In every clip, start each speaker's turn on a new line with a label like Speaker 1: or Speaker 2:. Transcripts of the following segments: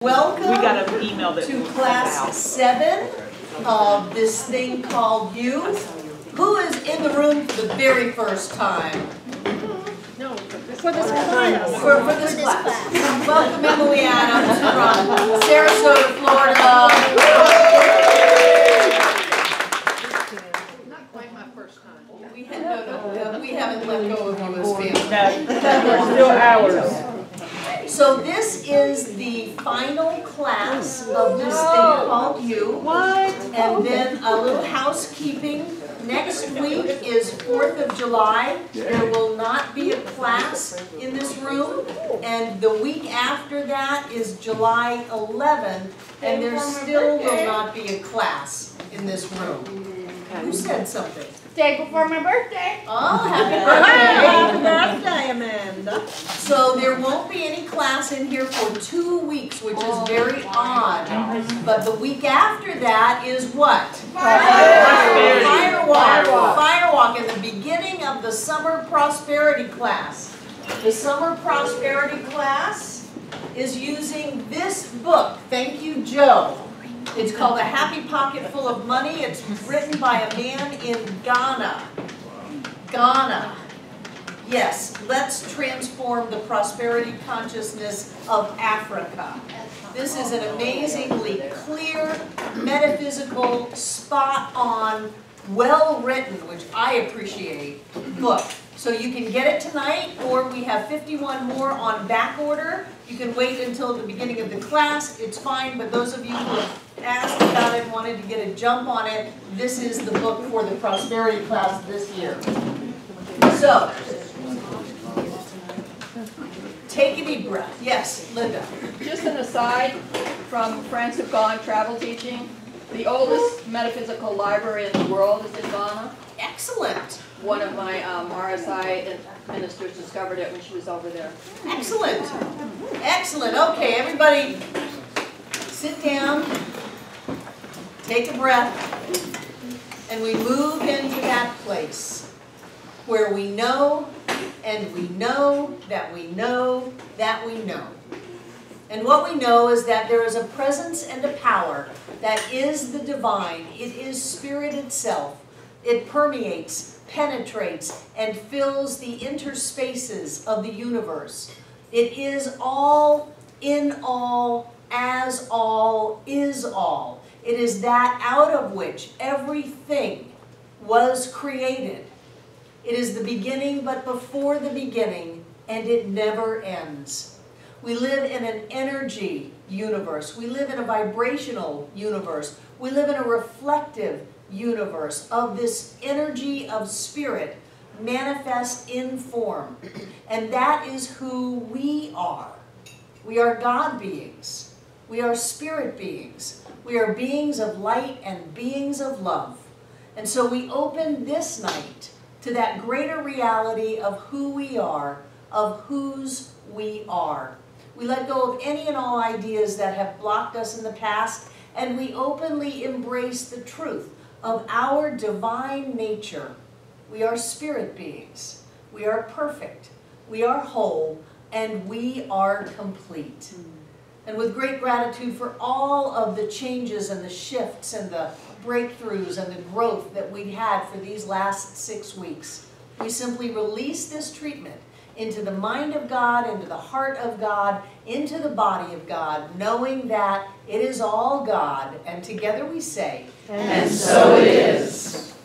Speaker 1: Welcome
Speaker 2: we got an email that
Speaker 1: to class 7 of this thing called You. Who is in the room for the very first time?
Speaker 2: No,
Speaker 3: For this class.
Speaker 1: For this class. Welcome Emily Adams from Sarasota, Florida.
Speaker 3: Not quite my first time.
Speaker 1: We haven't let go of you as family.
Speaker 2: we're still ours.
Speaker 1: So this is the final class of this thing called You.
Speaker 2: What?
Speaker 1: And then a little housekeeping. Next week is 4th of July. There will not be a class in this room. And the week after that is July 11th. And there still will not be a class in this room. Who said something?
Speaker 3: Day before my birthday.
Speaker 1: Oh, happy birthday!
Speaker 2: Amanda.
Speaker 1: So there won't be any class in here for 2 weeks, which is very odd. But the week after that is what? Firewalk. Firewalk in the beginning of the summer prosperity class. The summer prosperity class is using this book. Thank you, Joe. It's called A Happy Pocket Full of Money. It's written by a man in Ghana. Ghana. Yes, let's transform the prosperity consciousness of Africa. This is an amazingly clear, metaphysical, spot-on, well-written, which I appreciate, book. So you can get it tonight, or we have 51 more on back order. You can wait until the beginning of the class. It's fine, but those of you who have asked about it, wanted to get a jump on it, this is the book for the prosperity class this year. So, take a deep breath. Yes, Linda.
Speaker 4: Just an aside from Friends Who've Gone travel teaching, the oldest metaphysical library in the world is in Ghana.
Speaker 1: Excellent.
Speaker 4: One of my RSI ministers discovered it when she was over there.
Speaker 1: Excellent. Excellent. Okay, everybody sit down, take a breath, and we move into that place where we know and we know that we know that we know. And what we know is that there is a presence and a power that is the divine. It is Spirit itself. It permeates, penetrates, and fills the interspaces of the universe. It is all, in all, as all, is all. It is that out of which everything was created. It is the beginning, but before the beginning, and it never ends. We live in an energy universe. We live in a vibrational universe. We live in a reflective universe of this energy of spirit manifest in form. And that is who we are. We are God beings. We are spirit beings. We are beings of light and beings of love. And so we open this night to that greater reality of who we are, of whose we are. We let go of any and all ideas that have blocked us in the past, and we openly embrace the truth of our divine nature. We are spirit beings. We are perfect. We are whole, and we are complete. And with great gratitude for all of the changes and the shifts and the breakthroughs and the growth that we had for these last 6 weeks, we simply release this treatment into the mind of God, into the heart of God, into the body of God, knowing that it is all God. And together we say,
Speaker 2: and so it is.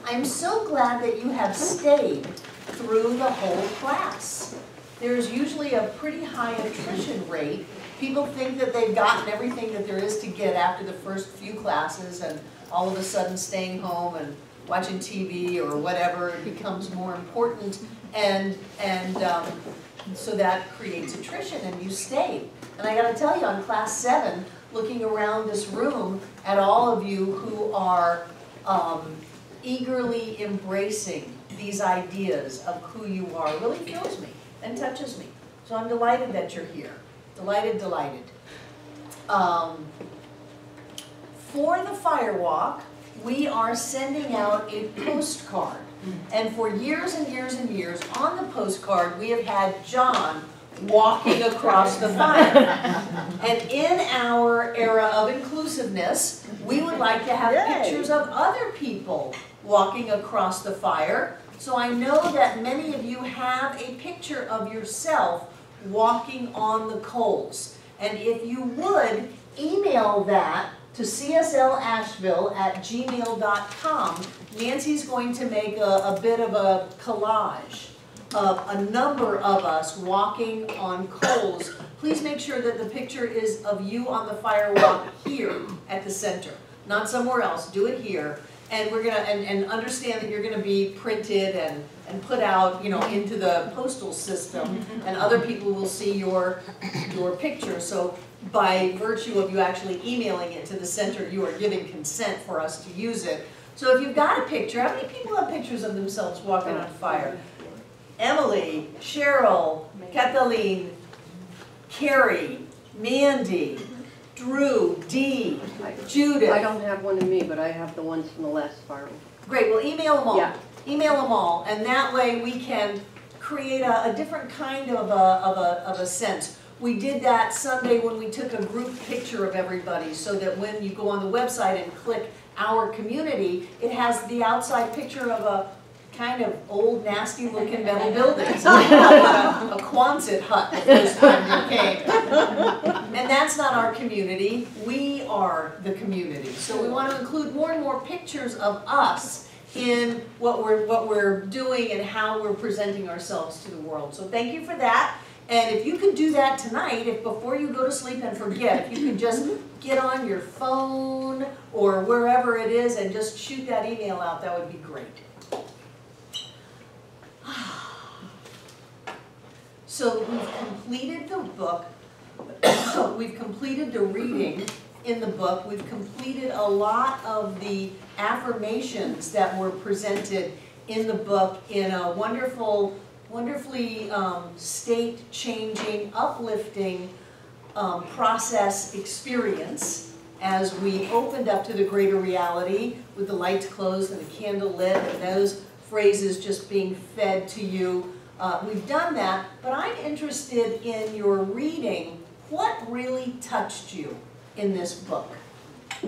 Speaker 1: I'm so glad that you have stayed through the whole class. There's usually a pretty high attrition rate. People think that they've gotten everything that there is to get after the first few classes, and all of a sudden staying home and watching TV or whatever becomes more important, and so that creates attrition, and you stay. And I got to tell you, on class 7, looking around this room at all of you who are eagerly embracing these ideas of who you are really fills me and touches me. So I'm delighted that you're here. Delighted, delighted. For the Firewalk, we are sending out a postcard. And for years and years and years, on the postcard, we have had John walking across the fire. And in our era of inclusiveness, we would like to have pictures of other people walking across the fire. So I know that many of you have a picture of yourself walking on the coals. And if you would, email that to cslasheville@gmail.com. Nancy's going to make a bit of a collage of a number of us walking on coals. Please make sure that the picture is of you on the fire walk here at the center, not somewhere else. Do it here. And we're gonna and understand that you're gonna be printed and put out, you know, into the postal system, and other people will see your picture. So by virtue of you actually emailing it to the center, you are giving consent for us to use it. So if you've got a picture, how many people have pictures of themselves walking on fire? Emily, Cheryl, Kathleen, Carrie, Mandy, Drew, Dee, Judith.
Speaker 5: I don't have one of me, but I have the ones from the last fire.
Speaker 1: Great, well, email them all.
Speaker 5: Yeah.
Speaker 1: Email them all, and that way we can create a different kind of a sense. We did that Sunday when we took a group picture of everybody, so that when you go on the website and click our community, it has the outside picture of a kind of old, nasty looking metal building. It's like a Quonset hut the first time you came. And that's not our community, we are the community. So we want to include more and more pictures of us in what we're doing and how we're presenting ourselves to the world. So thank you for that. And if you could do that tonight, if before you go to sleep and forget, if you could just get on your phone or wherever it is and just shoot that email out, that would be great. So we've completed the book, we've completed the reading in the book, we've completed a lot of the affirmations that were presented in the book in a wonderfully state-changing, uplifting process experience as we opened up to the greater reality with the lights closed and the candle lit and those phrases just being fed to you. We've done that, but I'm interested in your reading. What really touched you in this book?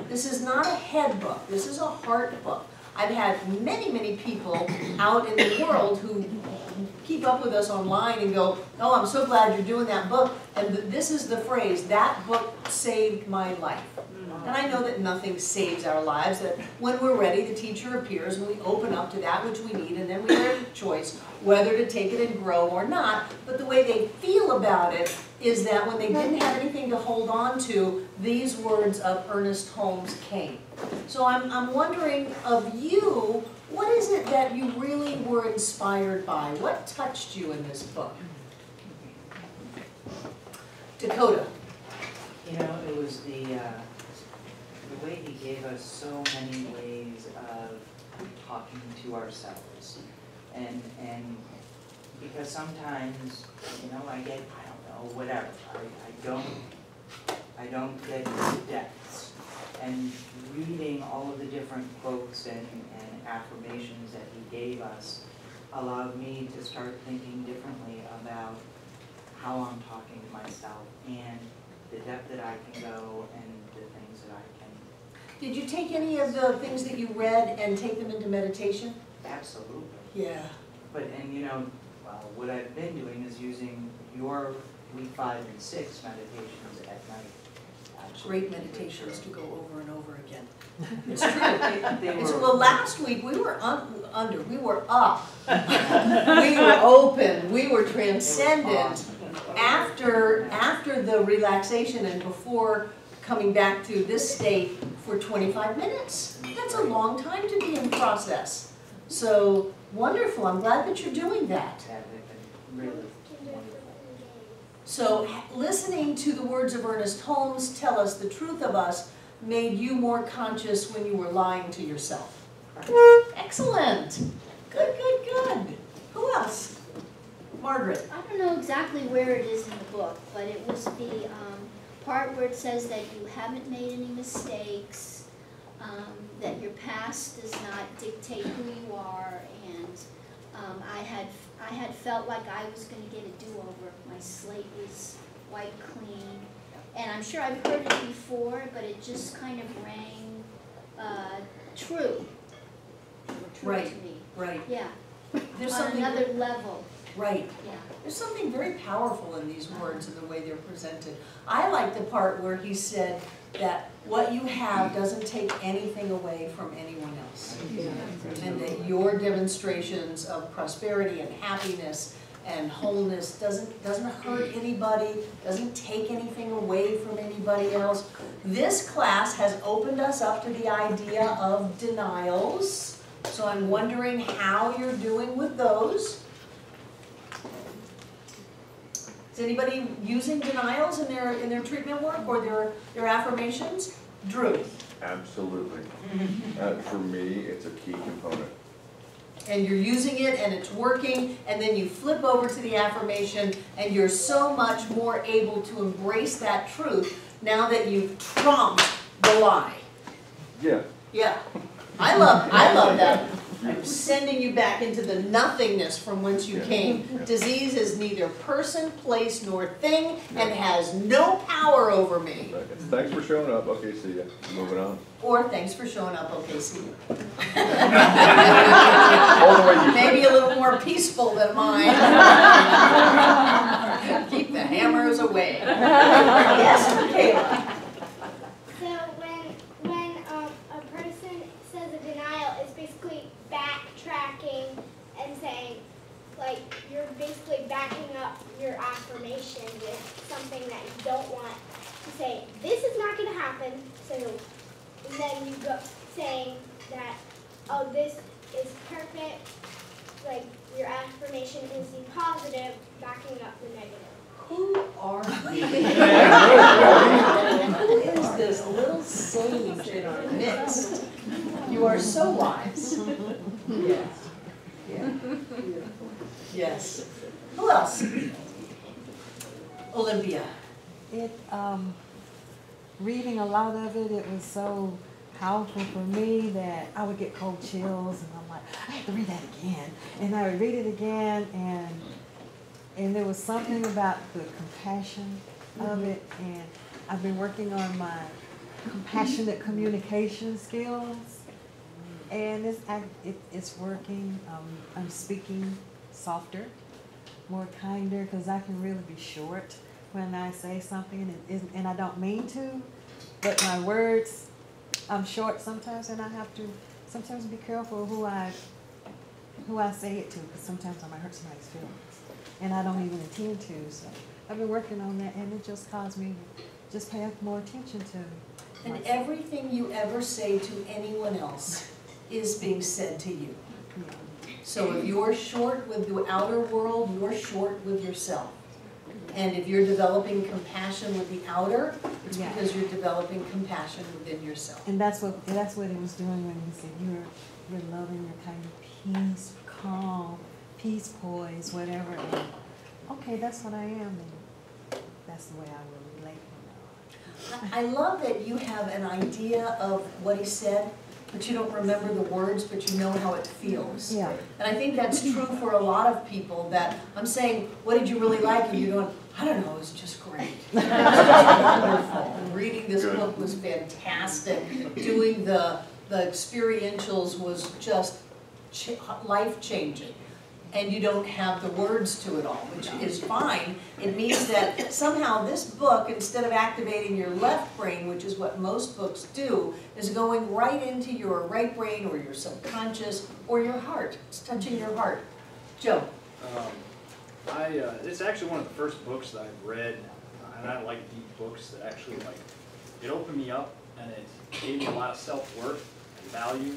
Speaker 1: This is not a head book, this is a heart book. I've had many people out in the world who keep up with us online and go, oh, I'm so glad you're doing that book. And this is the phrase, that book saved my life. And I know that nothing saves our lives, that when we're ready, the teacher appears and we open up to that which we need, and then we have a choice whether to take it and grow or not. But the way they feel about it is that when they didn't have anything to hold on to, these words of Ernest Holmes came. So I'm wondering of you, what is it that you really were inspired by? What touched you in this book? Dakota.
Speaker 6: You know, it was the way he gave us so many ways of talking to ourselves. And because sometimes, you know, I get, I don't know, whatever. I don't get the depths. And reading all of the different quotes and affirmations that he gave us allowed me to start thinking differently about how I'm talking to myself and the depth that I can go and the things that I can.
Speaker 1: Did you take any of the things that you read and take them into meditation?
Speaker 6: Absolutely.
Speaker 1: Yeah.
Speaker 6: And you know, well, what I've been doing is using your week 5 and 6 meditations at night.
Speaker 1: Great meditations to go over and over again. It's true. Well, last week we were we were up, we were open, we were transcendent. After the relaxation and before coming back to this state for 25 minutes. That's a long time to be in process. So wonderful. I'm glad that you're doing that.
Speaker 6: Yeah, they've been really wonderful.
Speaker 1: So listening to the words of Ernest Holmes tell us the truth of us made you more conscious when you were lying to yourself. Excellent. Good, good, good. Who else? Margaret.
Speaker 7: I don't know exactly where it is in the book, but it was the part where it says that you haven't made any mistakes, that your past does not dictate who you are, and I had felt like I was going to get a do-over. My slate was wiped clean. And I'm sure I've heard it before, but it just kind of rang true. True
Speaker 1: Right.
Speaker 7: to me.
Speaker 1: Right.
Speaker 7: Yeah.
Speaker 1: There's
Speaker 7: On
Speaker 1: something,
Speaker 7: another level.
Speaker 1: right.
Speaker 7: Yeah.
Speaker 1: There's something very powerful in these words and the way they're presented. I like the part where he said that what you have doesn't take anything away from anyone else. And that your demonstrations of prosperity and happiness and wholeness doesn't hurt anybody, doesn't take anything away from anybody else. This class has opened us up to the idea of denials. So I'm wondering how you're doing with those. Is anybody using denials in their treatment work or their affirmations? Drew.
Speaker 8: Absolutely. For me, it's a key component.
Speaker 1: And you're using it and it's working, and then you flip over to the affirmation and you're so much more able to embrace that truth now that you've trumped the lie.
Speaker 8: Yeah.
Speaker 1: Yeah. I love that. I'm sending you back into the nothingness from whence you came. Disease is neither person, place, nor thing, and has no power over me.
Speaker 8: Thanks for showing up. Okay, see ya. Moving on.
Speaker 1: Or thanks for showing up. Okay, see you.
Speaker 8: All the way you
Speaker 1: Maybe a little more peaceful than mine. Keep the hammers away. Yes, Kayla.
Speaker 9: So when a person says a denial, it's basically backtracking and saying, like, you're basically backing up your affirmation with something that you don't want to say. This is not going to happen. So and then you go saying that, oh, this is perfect. Like, your affirmation is the positive, backing up the negative.
Speaker 1: Who are you? Who is this little sage in our midst? You are so wise. Yes. Yeah. Yes. Who else? Olympia.
Speaker 10: Reading a lot of it, it was so powerful for me that I would get cold chills, and I'm like, I have to read that again. And I would read it again, and there was something about the compassion of it, and I've been working on my compassionate communication skills, and it's working. I'm speaking softer, more kinder, because I can really be short when I say something, and I don't mean to, but my words, I'm short sometimes, and I have to sometimes be careful who I say it to, because sometimes I might hurt somebody's feelings, and I don't even intend to. So I've been working on that, and it just caused me to just pay more attention to
Speaker 1: And
Speaker 10: myself.
Speaker 1: everything you ever say to anyone else is being said to you.
Speaker 10: Yeah.
Speaker 1: So if you're short with the outer world, you're short with yourself. And if you're developing compassion with the outer, it's
Speaker 10: Yeah.
Speaker 1: because you're developing compassion within yourself.
Speaker 10: And that's what it was doing when he said you're loving, you're kind of peace, calm, peace, poise, whatever. And okay, that's what I am, and that's the way I will relate from now on.
Speaker 1: I love that you have an idea of what he said, but you don't remember the words, but you know how it feels.
Speaker 10: Yeah.
Speaker 1: And I think that's true for a lot of people, that I'm saying, what did you really like? And you're going, I don't know, it was just great. It was just wonderful. Reading this book was fantastic. Doing the experientials was just life-changing. And you don't have the words to it all, which is fine. It means that somehow this book, instead of activating your left brain, which is what most books do, is going right into your right brain or your subconscious or your heart. It's touching your heart. Joe.
Speaker 11: It's actually one of the first books that I've read, and I like deep books that actually, like, it opened me up and it gave me a lot of self-worth and value.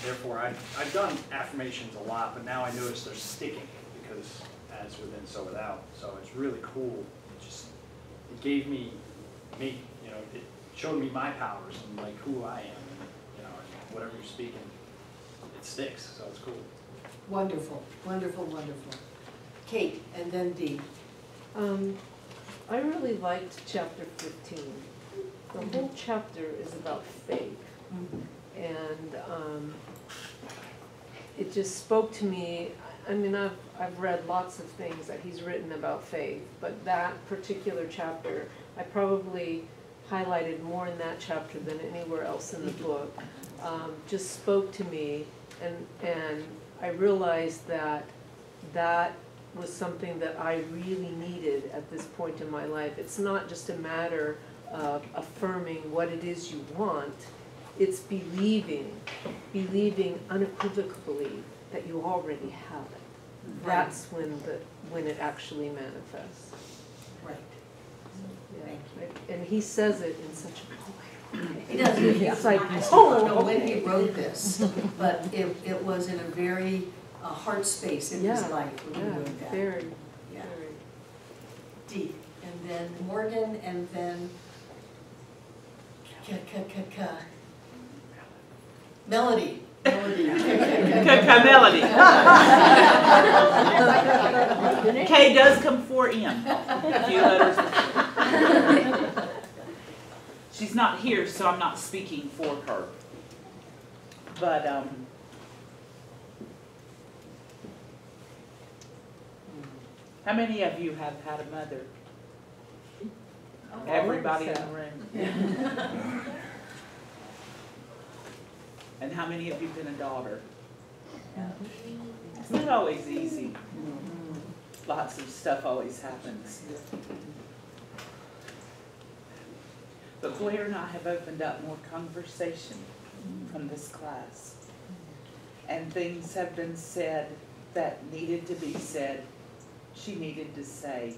Speaker 11: Therefore, I've done affirmations a lot, but now I notice they're sticking, because as within, so without. So it's really cool. It gave me, it showed me my powers and like who I am, and and whatever you're speaking, it sticks. So it's cool.
Speaker 1: Wonderful, wonderful, wonderful. Kate, and then Dee.
Speaker 2: I really liked chapter 15. The whole chapter is about faith. And it just spoke to me. I mean, I've read lots of things that he's written about faith, but that particular chapter, I probably highlighted more in that chapter than anywhere else in the book, just spoke to me, and I realized that that was something that I really needed at this point in my life. It's not just a matter of affirming what it is you want, it's believing unequivocally that you already have it.
Speaker 1: Right.
Speaker 2: That's when it actually manifests.
Speaker 1: Right.
Speaker 2: Yeah. And he says it in such a poetic way.
Speaker 1: He doesn't,
Speaker 2: It's like,
Speaker 1: I still don't know when he wrote this, but it was in a very heart space in his life when he wrote that.
Speaker 2: Very,
Speaker 1: Yeah.
Speaker 2: very.
Speaker 1: Deep. And then Morgan, and then Melody. Melody.
Speaker 3: Melody. K does come before M. A few letters. She's not here, so I'm not speaking for her. But how many of you have had a mother? Everybody in the room. And how many of you been a daughter? It's not always easy. Lots of stuff always happens. But Blair and I have opened up more conversation from this class. And things have been said that needed to be said, she needed to say.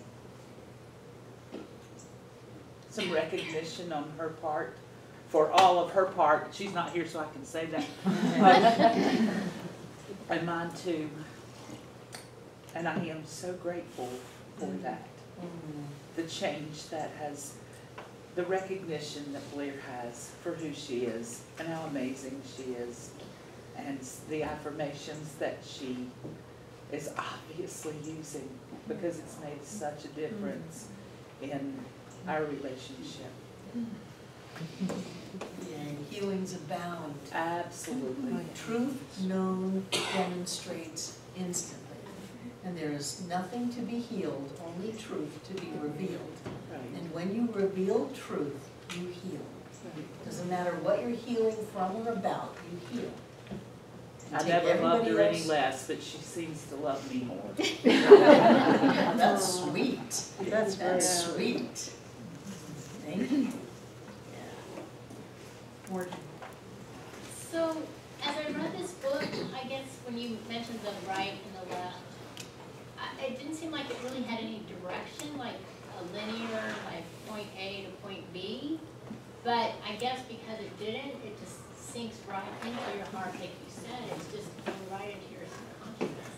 Speaker 3: Some recognition on her part, for all of her part. She's not here, so I can say that. And mine too. And I am so grateful for that. The change that has, the recognition that Blair has for who she is and how amazing she is. And the affirmations that she is obviously using, because it's made such a difference in our relationship.
Speaker 1: Yeah, and healings abound.
Speaker 3: Absolutely.
Speaker 1: Truth known demonstrates instantly. And there is nothing to be healed, only truth to be revealed.
Speaker 3: Right.
Speaker 1: And when you reveal truth, you heal. Doesn't matter what you're healing from or about, you heal.
Speaker 3: I never loved her any less, but she seems to love me more.
Speaker 1: That's sweet. That's sweet. Thank you. Morgan.
Speaker 12: So, as I read this book, I guess when you mentioned the right and the left, it didn't seem like it really had any direction, like a linear, like point A to point B. But I guess because it didn't, it just sinks right into your heart, like you said. It's just going right into your subconsciousness.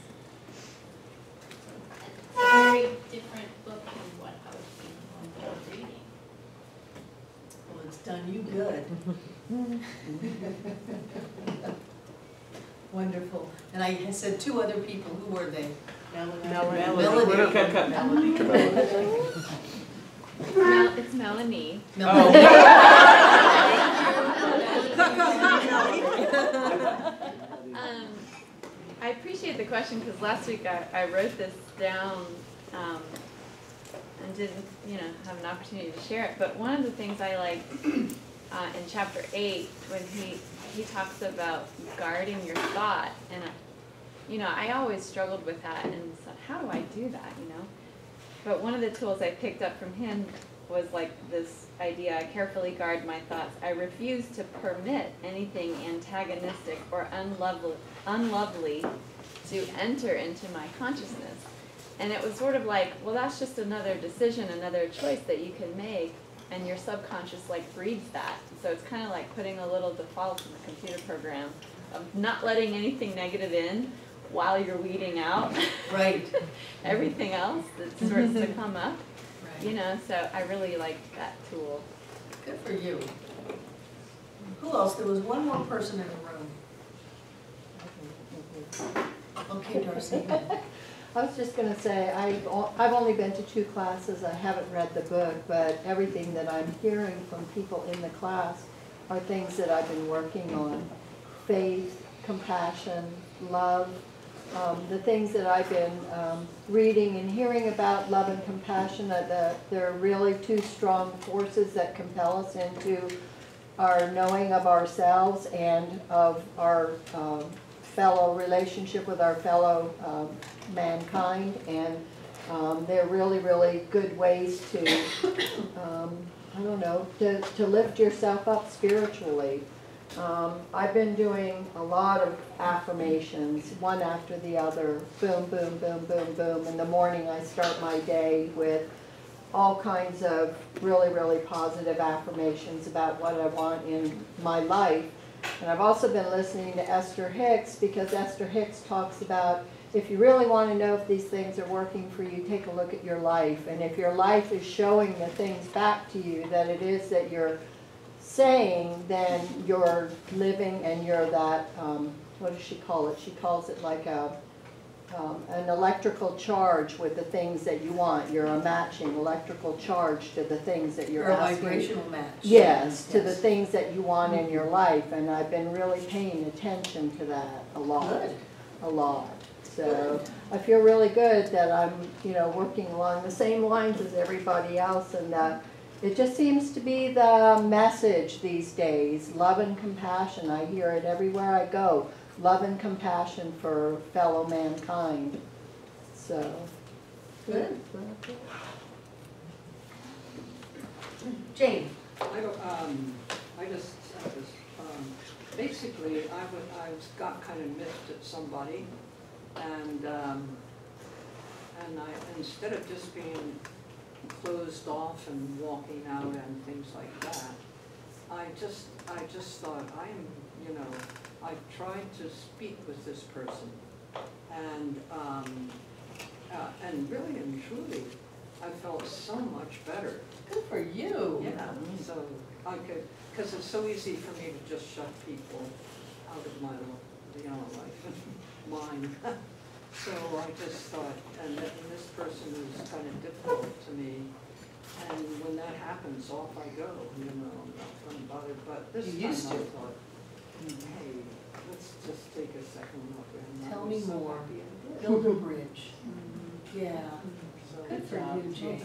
Speaker 12: It's a very different book than what I was thinking when I was reading.
Speaker 1: Well, it's done you good. Wonderful. And I said two other people. Who were they? Melody.
Speaker 13: It's Melanie. I appreciate the question because last week I wrote this down and didn't, have an opportunity to share it. But one of the things I liked in chapter 8 when he talks about guarding your thought, and I always struggled with that and thought, how do I do that, But one of the tools I picked up from him was like this idea: I carefully guard my thoughts. I refuse to permit anything antagonistic or unlovely to enter into my consciousness. And it was sort of like, well, that's just another decision, another choice that you can make, and your subconscious breeds that. So it's kind of like putting a little default in the computer program of not letting anything negative in while you're weeding out everything else that starts to come up. So I really like that tool.
Speaker 1: Good for you. Who else? There was one more person in the room. Okay, Darcy.
Speaker 14: I was just going to say, I've only been to 2 classes. I haven't read the book, but everything that I'm hearing from people in the class are things that I've been working on. Faith, compassion, love, the things that I've been reading and hearing about love and compassion, they're really two strong forces that compel us into our knowing of ourselves and of our fellow relationship with our fellow mankind. And they're really, really good ways to, I don't know, to lift yourself up spiritually. I've been doing a lot of affirmations, one after the other, boom, boom, boom, boom, boom. In the morning I start my day with all kinds of really, really positive affirmations about what I want in my life. And I've also been listening to Esther Hicks, because Esther Hicks talks about, if you really want to know if these things are working for you, take a look at your life. And if your life is showing the things back to you that it is that you're saying, then you're living, and you're that, what does she call it? She calls it like an electrical charge with the things that you want. You're a matching electrical charge to the things that you're asking.
Speaker 1: Or a vibrational match.
Speaker 14: Yes, to the things that you want in your life. And I've been really paying attention to that a lot.
Speaker 1: Good.
Speaker 14: A lot. So I feel really good that I'm, working along the same lines as everybody else, and that it just seems to be the message these days, love and compassion. I hear it everywhere I go, love and compassion for fellow mankind. So,
Speaker 1: good. Jane.
Speaker 15: Basically, I got kind of miffed at somebody, and instead of just being closed off and walking out and things like that, I just thought, I tried to speak with this person, and really and truly, I felt so much better.
Speaker 1: Good for you.
Speaker 15: Yeah, so I could, because it's so easy for me to just shut people out of my, life and mine. So I just thought, and this person is kind of difficult to me, and when that happens, off I go, I'm not unbothered, but this time I thought, hey, let's just take a second look, and
Speaker 1: Tell
Speaker 15: I
Speaker 1: me
Speaker 15: was so
Speaker 1: more.
Speaker 15: happy I did.
Speaker 1: Build a bridge. Yeah.
Speaker 15: So,
Speaker 1: Good for you, Jane.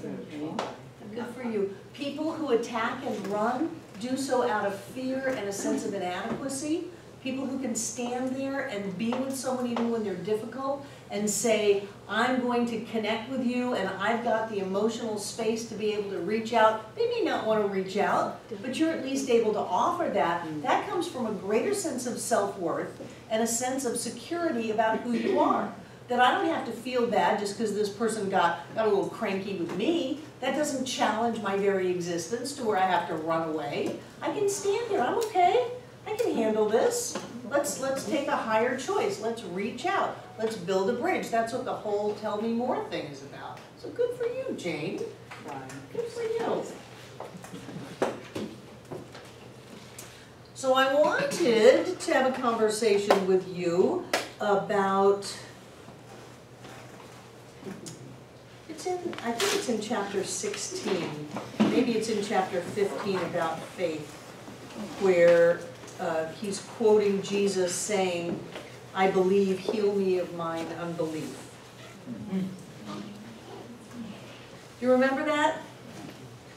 Speaker 15: try.
Speaker 1: Good for you. People who attack and run do so out of fear and a sense of inadequacy. People who can stand there and be with someone even when they're difficult and say, I'm going to connect with you, and I've got the emotional space to be able to reach out. They may not want to reach out, but you're at least able to offer that. That comes from a greater sense of self-worth and a sense of security about who you are. That I don't have to feel bad just because this person got a little cranky with me. That doesn't challenge my very existence to where I have to run away. I can stand there, I'm okay. I can handle this. Let's take a higher choice. Let's reach out. Let's build a bridge. That's what the whole Tell Me More thing is about. So good for you, Jane. Good for you. So I wanted to have a conversation with you about, I think it's in chapter 16. Maybe it's in chapter 15 about faith, where he's quoting Jesus saying, I believe, heal me of mine unbelief. Do you remember that?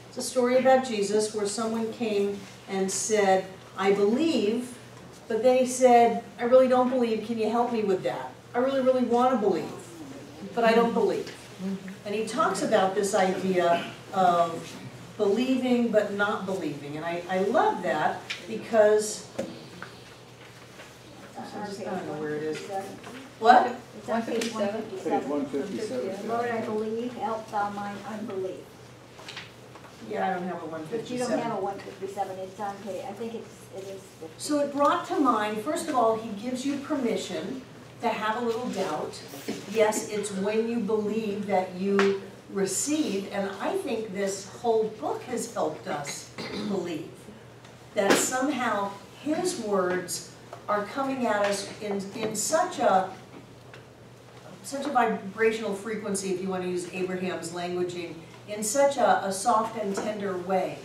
Speaker 1: It's a story about Jesus where someone came and said, I believe, but then he said, I really don't believe, can you help me with that? I really, really want to believe, but I don't believe. And he talks about this idea of believing but not believing. And I love that because, I just don't know where it is. What?
Speaker 9: It's on page 157.
Speaker 16: Page 157.
Speaker 9: Lord, I believe, help thou mine unbelief.
Speaker 1: Yeah, I don't have a 157.
Speaker 9: But you don't have a 157, it's on page, I think it is 50.
Speaker 1: So it brought to mind, first of all, he gives you permission to have a little doubt. Yes, it's when you believe that you receive, and I think this whole book has helped us believe that somehow his words are coming at us in such a vibrational frequency, if you want to use Abraham's languaging, in such a soft and tender way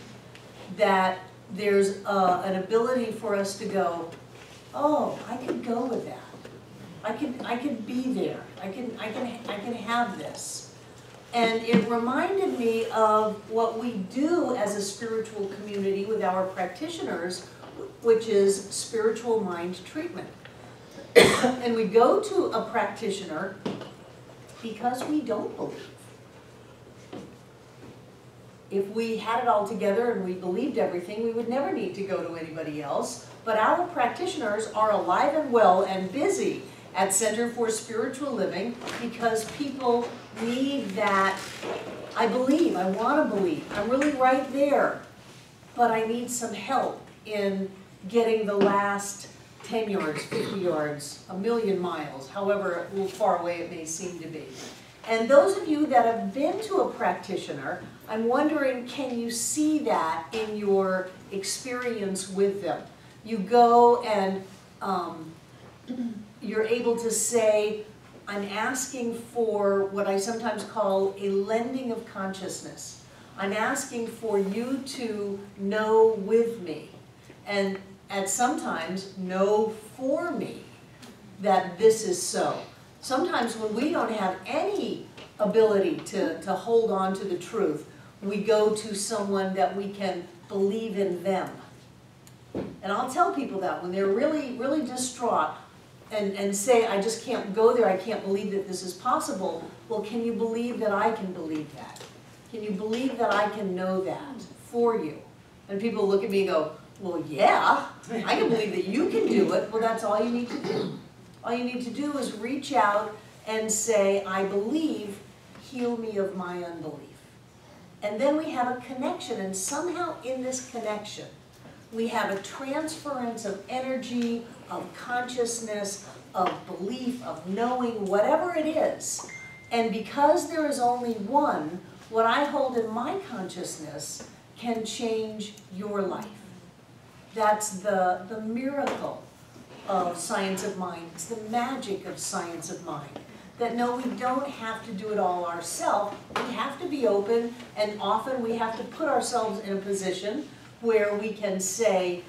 Speaker 1: that there's an ability for us to go, oh, I could go with that. I can be there. I can have this. And it reminded me of what we do as a spiritual community with our practitioners, which is spiritual mind treatment. And we go to a practitioner because we don't believe. If we had it all together and we believed everything, we would never need to go to anybody else. But our practitioners are alive and well and busy at Center for Spiritual Living because people need that, I believe, I want to believe, I'm really right there, but I need some help in getting the last 10 yards, 50 yards, a million miles, however far away it may seem to be. And those of you that have been to a practitioner, I'm wondering, can you see that in your experience with them? You go and you're able to say, I'm asking for what I sometimes call a lending of consciousness. I'm asking for you to know with me, and at sometimes know for me that this is so. Sometimes when we don't have any ability to hold on to the truth, we go to someone that we can believe in them. And I'll tell people that when they're really, really distraught and say, I just can't go there, I can't believe that this is possible. Well, can you believe that I can believe that? Can you believe that I can know that for you? And people look at me and go, well, yeah, I can believe that you can do it. Well, that's all you need to do. All you need to do is reach out and say, I believe, heal me of my unbelief. And then we have a connection, and somehow in this connection, we have a transference of energy, of consciousness, of belief, of knowing, whatever it is. And because there is only one, what I hold in my consciousness can change your life. That's the miracle of science of mind. It's the magic of science of mind. That no, we don't have to do it all ourselves. We have to be open, and often we have to put ourselves in a position where we can say,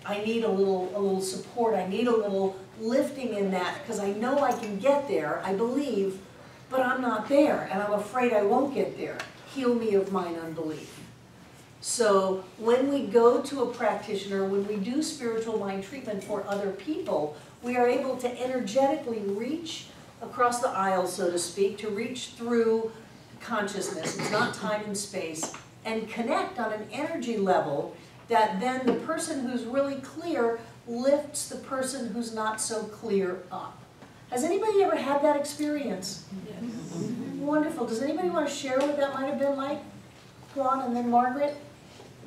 Speaker 1: I need a little support, I need a little lifting in that, because I know I can get there, I believe, but I'm not there, and I'm afraid I won't get there. Heal me of mine unbelief. So when we go to a practitioner, when we do spiritual mind treatment for other people, we are able to energetically reach across the aisle, so to speak, to reach through consciousness, it's not time and space, and connect on an energy level that then the person who's really clear lifts the person who's not so clear up. Has anybody ever had that experience? Yes. Wonderful. Does anybody want to share what that might have been like? Juan and then Margaret?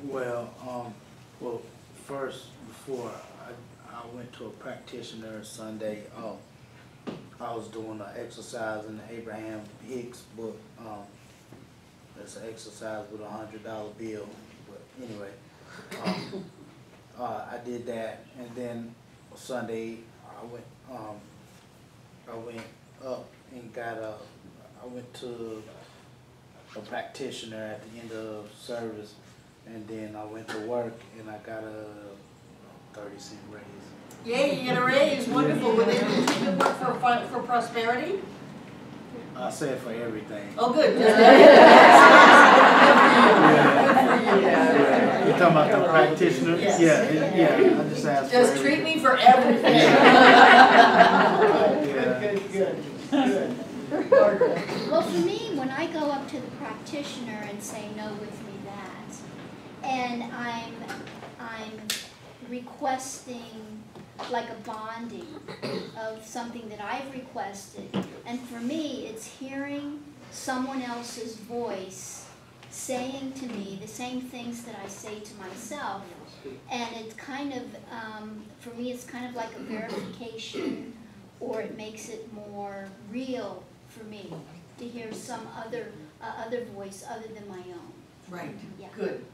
Speaker 16: Well, first, before I went to a practitioner Sunday, I was doing an exercise in the Abraham Hicks book. It's an exercise with a $100 bill, but anyway, I did that, and then Sunday I went up and I went to a practitioner at the end of service, and then I went to work and I got a 30-cent raise.
Speaker 1: Yay, you get a raise, wonderful. Were they doing treatment work for prosperity?
Speaker 16: I said for everything.
Speaker 1: Oh, good.
Speaker 16: You're talking about the practitioner?
Speaker 1: Yes.
Speaker 16: Yeah, I just asked
Speaker 1: just
Speaker 16: for
Speaker 1: treat me for everything. Good.
Speaker 7: Well, for me, when I go up to the practitioner and say, no, with me that, and I'm requesting like a bonding of something that I've requested, and for me, it's hearing someone else's voice saying to me the same things that I say to myself, and it's kind of, for me, it's kind of like a verification, or it makes it more real for me to hear some other voice other than my own.
Speaker 1: Right.
Speaker 7: Yeah.
Speaker 1: Good.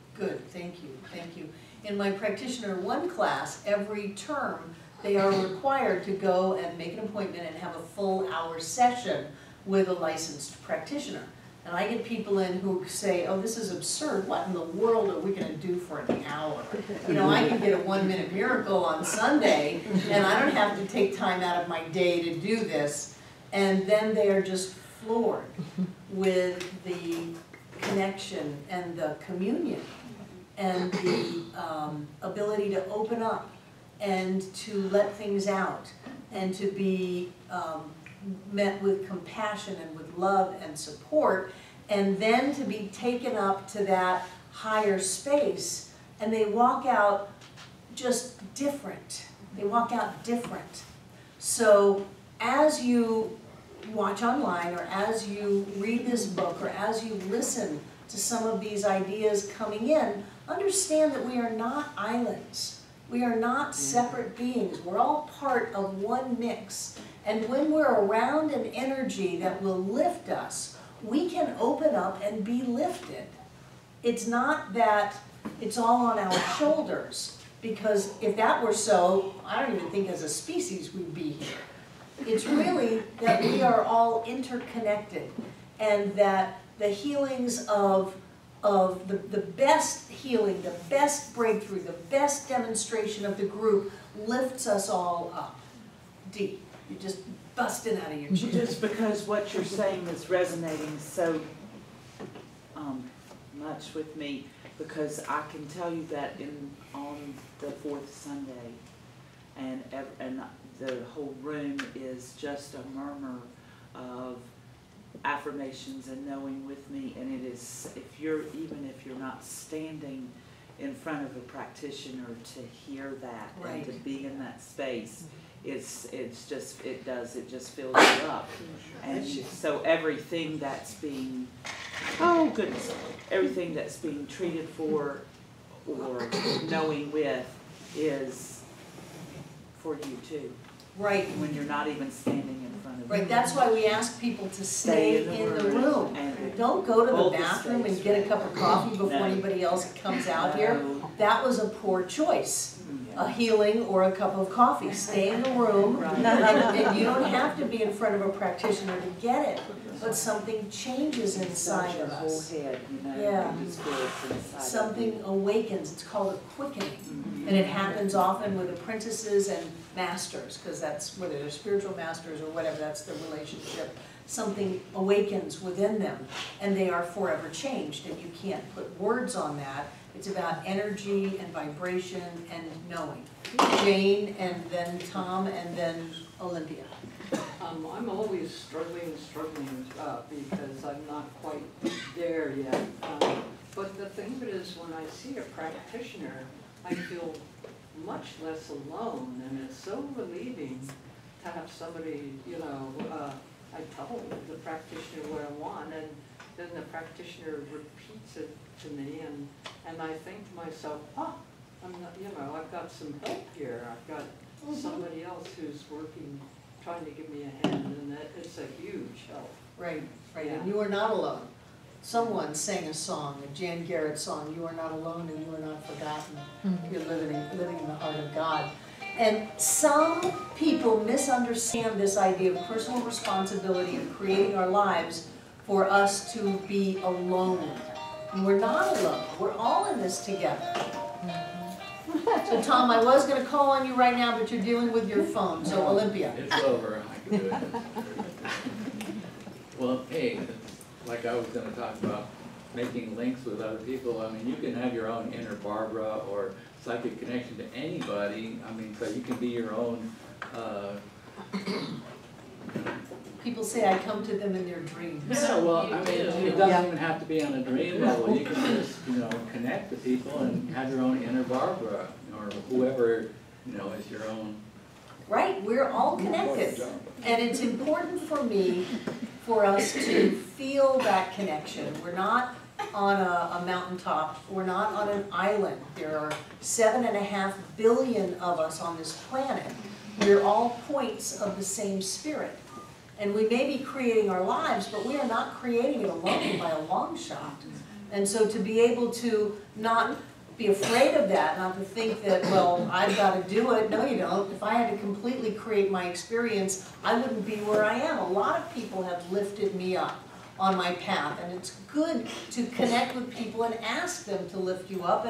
Speaker 1: Thank you. In my Practitioner 1 class, every term they are required to go and make an appointment and have a full hour session with a licensed practitioner. And I get people in who say, oh, this is absurd, what in the world are we gonna do for an hour? You know, I can get a 1-minute miracle on Sunday, and I don't have to take time out of my day to do this. And then they are just floored with the connection and the communion and the ability to open up and to let things out and to be met with compassion and with love and support, and then to be taken up to that higher space, and they walk out just different. They walk out different. So as you watch online, or as you read this book, or as you listen to some of these ideas coming in, understand that we are not islands. We are not separate beings. We're all part of one mix. And when we're around an energy that will lift us, we can open up and be lifted. It's not that it's all on our shoulders, because if that were so, I don't even think as a species we'd be here. It's really that we are all interconnected, and that the healings of the best healing, the best breakthrough, the best demonstration of the group lifts us all up deep. You're just busting out of your chest.
Speaker 3: Just because what you're saying is resonating so much with me, because I can tell you that on the 4th Sunday, and the whole room is just a murmur of affirmations and knowing with me, and it is, even if you're not standing in front of a practitioner to hear that, and to be in that space, it just fills you up. And so everything that's being, everything that's being treated for or knowing with is for you too.
Speaker 1: Right.
Speaker 3: When you're not even standing in front of
Speaker 1: Right, that's why we ask people to stay in the room. Don't go to the bathroom and get a cup of coffee before anybody else comes out here. That was a poor choice. A healing or a cup of coffee. Stay in the room, and you don't have to be in front of a practitioner to get it, but something changes inside of us. Yeah. Something awakens. It's called a quickening, and it happens often with apprentices and masters, because that's whether they're spiritual masters or whatever, that's the relationship. Something awakens within them, and they are forever changed, and you can't put words on that. It's about energy and vibration and knowing. Jane, and then Tom, and then Olympia.
Speaker 15: I'm always struggling because I'm not quite there yet. But the thing of it is, when I see a practitioner, I feel much less alone, and it's so relieving to have somebody, I tell the practitioner what I want, and then the practitioner repeats it to me, and I think to myself, I'm not, I've got some help here. I've got somebody else who's working, trying to give me a hand, and it's a huge help.
Speaker 1: Right, yeah. And you are not alone. Someone sang a song, a Jan Garrett song, "You are not alone and you are not forgotten. You're living in the heart of God." And some people misunderstand this idea of personal responsibility of creating our lives for us to be alone. And we're not alone. We're all in this together. So Tom, I was going to call on you right now, but you're dealing with your phone. So Olympia.
Speaker 17: It's over. I can do it. Well, hey, like I was going to talk about making links with other people. I mean, you can have your own inner Barbara or psychic connection to anybody. I mean, so you can be your own.
Speaker 1: People say I come to them in their dreams.
Speaker 17: Yeah, well, I mean, it doesn't even have to be on a dream level. You can just, connect to people and have your own inner Barbara, or whoever, is your own.
Speaker 1: Right, we're all connected. And it's important for us to feel that connection. We're not on a mountaintop. We're not on an island. There are 7.5 billion of us on this planet. We're all points of the same spirit. And we may be creating our lives, but we are not creating it alone by a long shot. And so to be able to not be afraid of that, not to think that, well, I've got to do it. No, you don't. If I had to completely create my experience, I wouldn't be where I am. A lot of people have lifted me up. on my path, and it's good to connect with people and ask them to lift you up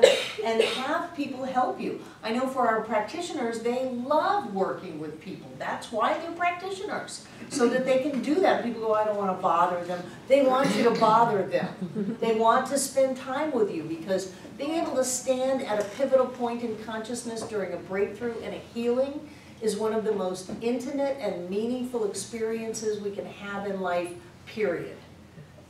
Speaker 1: and have people help you. I know for our practitioners, they love working with people. That's why they're practitioners, so that they can do that. People go, I don't want to bother them. They want you to bother them. They want to spend time with you, because being able to stand at a pivotal point in consciousness during a breakthrough and a healing is one of the most intimate and meaningful experiences we can have in life, period.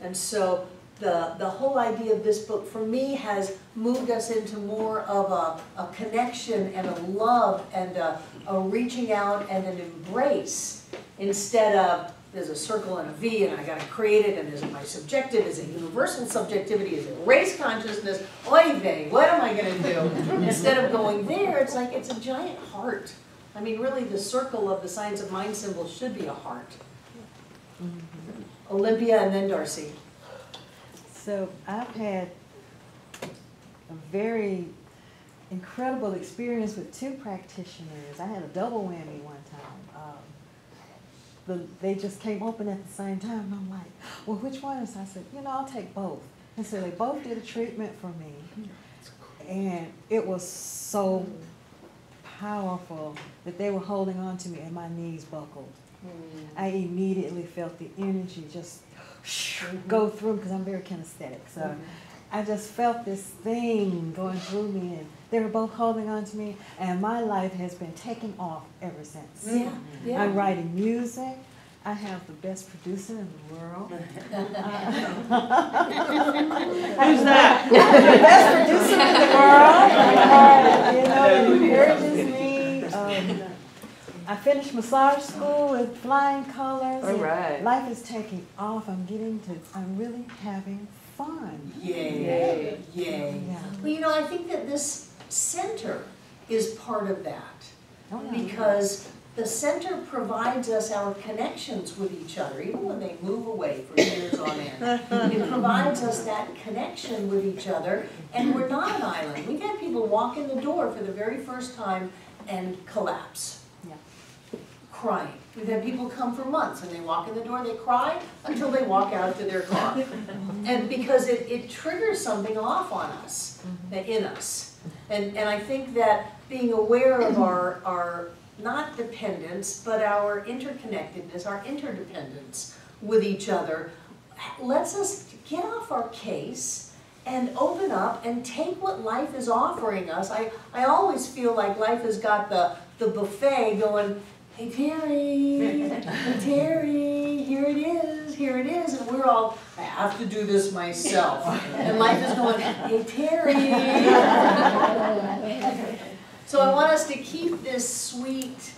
Speaker 1: And so the whole idea of this book for me has moved us into more of a connection and a love and a reaching out and an embrace, instead of there's a circle and a V and I gotta create it, and is it my subjective, is it universal subjectivity, is it race consciousness, oy vey, what am I gonna do? Instead of going there, it's like it's a giant heart. I mean, really the circle of the Science of Mind symbol should be a heart. Olympia and then Darcy.
Speaker 10: So I've had a very incredible experience with two practitioners. I had a double whammy one time. They just came open at the same time, and I'm like, well, which one? So I said, I'll take both. And so they both did a treatment for me. And it was so powerful that they were holding on to me and my knees buckled. I immediately felt the energy just go through, because I'm very kinesthetic. So I just felt this thing going through me, and they were both holding on to me, and my life has been taking off ever since.
Speaker 1: Yeah.
Speaker 10: I'm writing music. I have the best producer in the world.
Speaker 3: Who's that?
Speaker 10: The best producer in the world. It encourages me. I finished massage school with flying colors.
Speaker 14: All right.
Speaker 10: Life is taking off. I'm really having fun.
Speaker 1: Yay. Yay.
Speaker 10: Yeah.
Speaker 1: Well, I think that this center is part of that.
Speaker 10: Oh, yeah.
Speaker 1: Because the center provides us our connections with each other, even when they move away for years on end. It provides us that connection with each other, and we're not an island. We've had people walk in the door for the very first time and collapse. Crying. We've had people come for months and they walk in the door, they cry until they walk out to their car. And because it triggers something off on us, in us. And I think that being aware of our not dependence, but our interconnectedness, our interdependence with each other, lets us get off our case and open up and take what life is offering us. I always feel like life has got the buffet going, hey Terry, here it is, and we're all, I have to do this myself. And life is going, hey Terry. So I want us to keep this sweet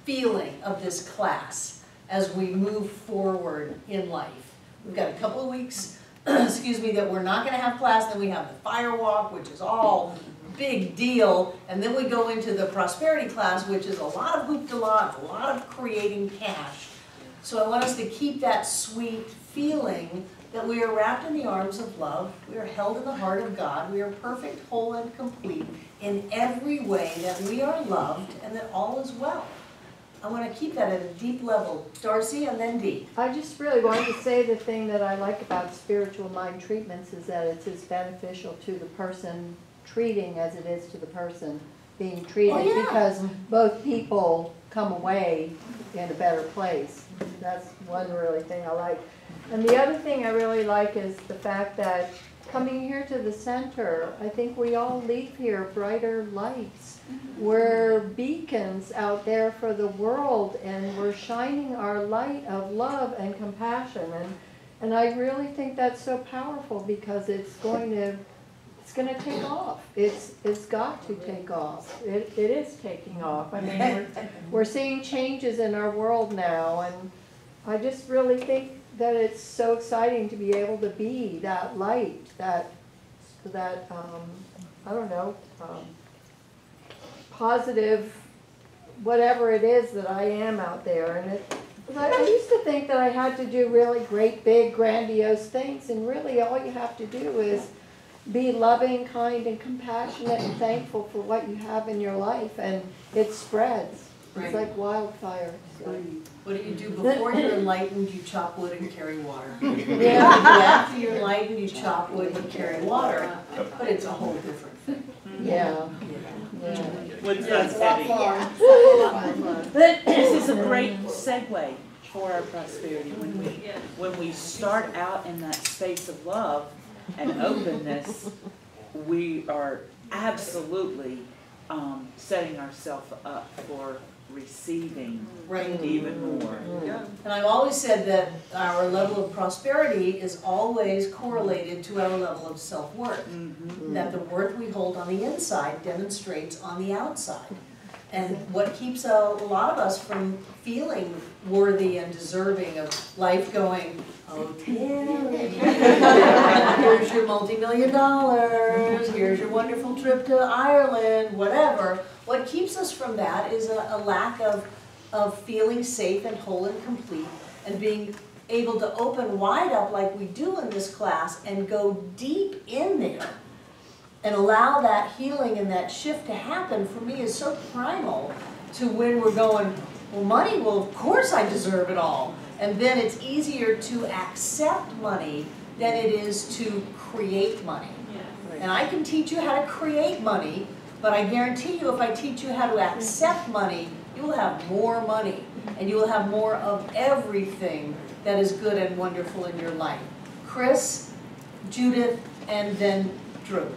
Speaker 1: feeling of this class as we move forward in life. We've got a couple of weeks, excuse me, that we're not gonna have class, then we have the fire walk, which is all big deal, and then we go into the prosperity class, which is a lot of hoopla, a lot of creating cash. So I want us to keep that sweet feeling that we are wrapped in the arms of love, we are held in the heart of God, we are perfect, whole, and complete in every way, that we are loved, and that all is well. I want to keep that at a deep level. Darcy, and then Dee.
Speaker 14: I just really wanted to say the thing that I like about spiritual mind treatments is that it's as beneficial to the person treating as it is to the person being treated, because both people come away in a better place. That's one really thing I like. And the other thing I really like is the fact that coming here to the center, I think we all leave here brighter lights. We're beacons out there for the world, and we're shining our light of love and compassion. And I really think that's so powerful, because it's going to take off. It's got to take off. It is taking off. I mean, we're seeing changes in our world now, and I just really think that it's so exciting to be able to be that light, that I don't know, positive, whatever it is that I am out there. And I used to think that I had to do really great, big, grandiose things, and really all you have to do is be loving, kind, and compassionate, and thankful for what you have in your life, and it spreads. It's like wildfire. So.
Speaker 1: What do you do before you're enlightened? You chop wood and carry water.
Speaker 14: Yeah.
Speaker 1: After you're enlightened, you chop wood and carry water. But it's a whole different thing.
Speaker 14: Yeah.
Speaker 3: Wood's not heavy. This is a great segue for our prosperity when we start out in that space of love and openness. We are absolutely setting ourselves up for receiving even more.
Speaker 1: And I've always said that our level of prosperity is always correlated to our level of self-worth. That the worth we hold on the inside demonstrates on the outside. And what keeps a lot of us from feeling worthy and deserving of life going, oh Terry, here's your multi-million dollars, here's your wonderful trip to Ireland, whatever. What keeps us from that is a lack of feeling safe and whole and complete and being able to open wide up like we do in this class and go deep in there and allow that healing and that shift to happen, for me, is so primal to when we're going, well, money, well, of course I deserve it all. And then it's easier to accept money than it is to create money. And I can teach you how to create money, but I guarantee you if I teach you how to accept money, you will have more money. And you will have more of everything that is good and wonderful in your life. Chris, Judith, and then Drew.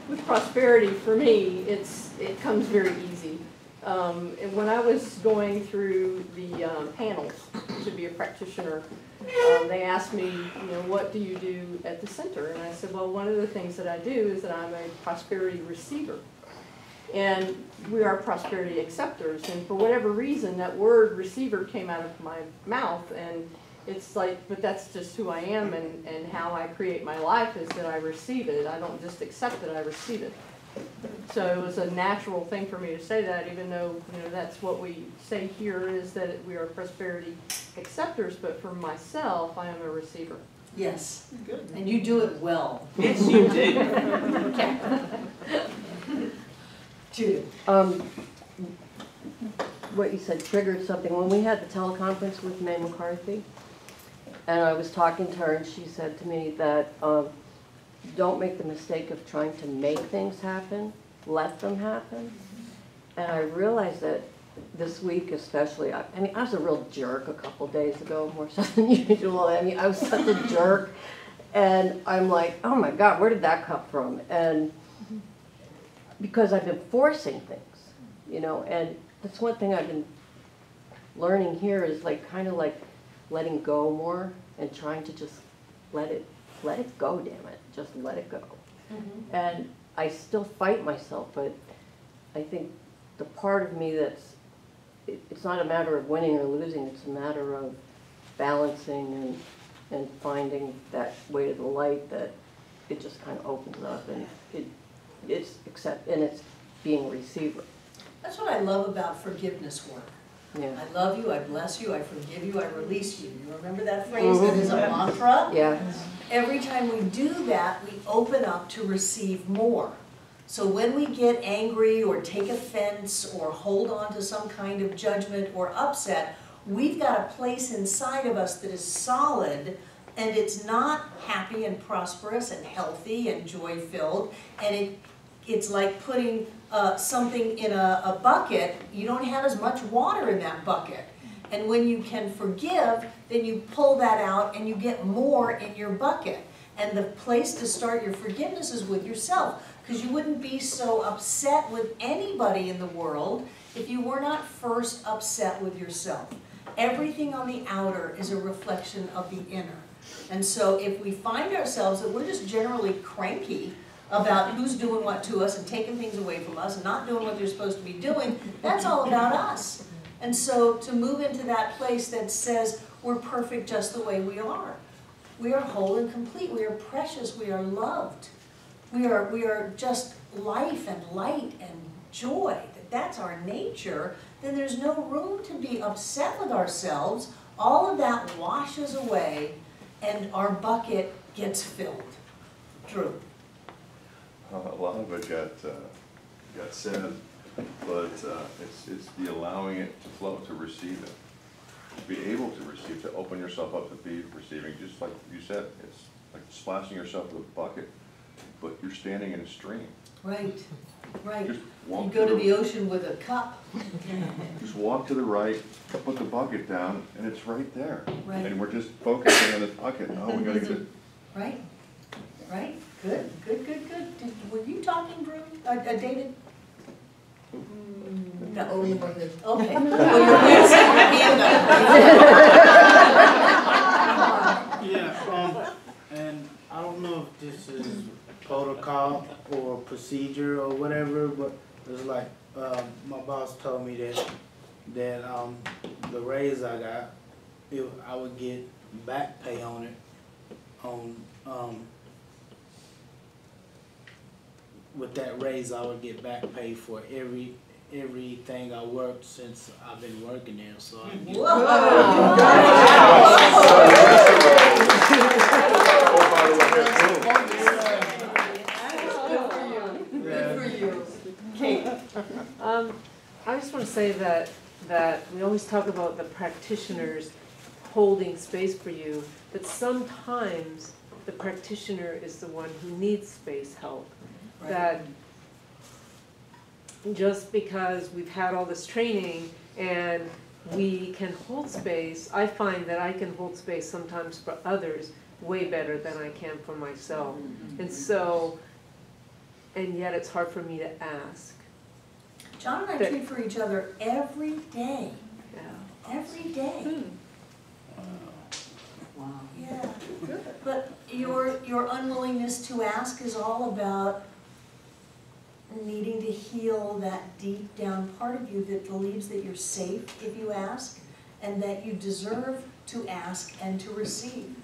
Speaker 4: With prosperity, for me, it comes very easy. And when I was going through the panels to be a practitioner, they asked me, what do you do at the center? And I said, well, one of the things that I do is that I'm a prosperity receiver. And we are prosperity acceptors. And for whatever reason, that word receiver came out of my mouth. And it's like, but that's just who I am, and how I create my life is that I receive it. I don't just accept it, I receive it. So it was a natural thing for me to say that, even though that's what we say here, is that we are prosperity acceptors, but for myself, I am a receiver.
Speaker 1: Yes, good. And you do it well.
Speaker 3: Yes, you do.
Speaker 1: Okay. Judith.
Speaker 5: What you said triggered something. When we had the teleconference with Mae McCarthy, and I was talking to her, and she said to me that don't make the mistake of trying to make things happen, let them happen. And I realized that this week especially, I was a real jerk a couple days ago, more so than usual. I was such a jerk, and I'm like, oh my God, where did that come from? And because I've been forcing things, and that's one thing I've been learning here is kind of letting go more and trying to just let it go, damn it. Just let it go. And I still fight myself, but I think the part of me it's not a matter of winning or losing, it's a matter of balancing and finding that way to the light that it just kind of opens up and it's being a receiver.
Speaker 1: That's what I love about forgiveness work.
Speaker 5: Yeah.
Speaker 1: I love you, I bless you, I forgive you, I release you. You remember that phrase that is a mantra?
Speaker 5: Yeah.
Speaker 1: Every time we do that, we open up to receive more. So when we get angry or take offense or hold on to some kind of judgment or upset, we've got a place inside of us that is solid, and it's not happy and prosperous and healthy and joy-filled, and it's like putting something in a bucket. You don't have as much water in that bucket. And when you can forgive, then you pull that out and you get more in your bucket. And the place to start your forgiveness is with yourself, because you wouldn't be so upset with anybody in the world if you were not first upset with yourself. Everything on the outer is a reflection of the inner. And so if we find ourselves that we're just generally cranky about who's doing what to us and taking things away from us and not doing what they're supposed to be doing, that's all about us. And so to move into that place that says we're perfect just the way we are. We are whole and complete. We are precious. We are loved. We are just life and light and joy. That's our nature. Then there's no room to be upset with ourselves. All of that washes away and our bucket gets filled. Drew.
Speaker 8: A lot of it got said but it's the allowing it to flow, to receive it, to be able to receive, to open yourself up to be receiving. Just like you said, it's like splashing yourself with a bucket, but you're standing in a stream.
Speaker 1: Right, right.
Speaker 8: Just
Speaker 1: You
Speaker 8: walk
Speaker 1: go to
Speaker 8: the
Speaker 1: the ocean with a cup.
Speaker 8: Just walk to the right, put the bucket down, and it's right there.
Speaker 1: Right.
Speaker 8: And we're just focusing on this bucket. Oh, we gotta get it.
Speaker 1: Right, right, good, good, good, good. Were you talking, Drew, David? No. Okay. Well, your hand up.
Speaker 16: Yeah, and I don't know if this is protocol or procedure or whatever, but it's like, my boss told me that the raise I got, I would get back pay on it, with that raise I would get back pay for everything I worked since I've been working there, so I get
Speaker 2: I just want to say that we always talk about the practitioners holding space for you, but sometimes the practitioner is the one who needs space help.
Speaker 1: Right.
Speaker 2: That just because we've had all this training and we can hold space, I find that I can hold space sometimes for others way better than I can for myself. And so, and yet it's hard for me to ask.
Speaker 1: John and I treat for each other every day.
Speaker 2: Yeah.
Speaker 1: Every day.
Speaker 6: Wow.
Speaker 1: Yeah. But your unwillingness to ask is all about needing to heal that deep down part of you that believes that you're safe if you ask, and that you deserve to ask and to receive.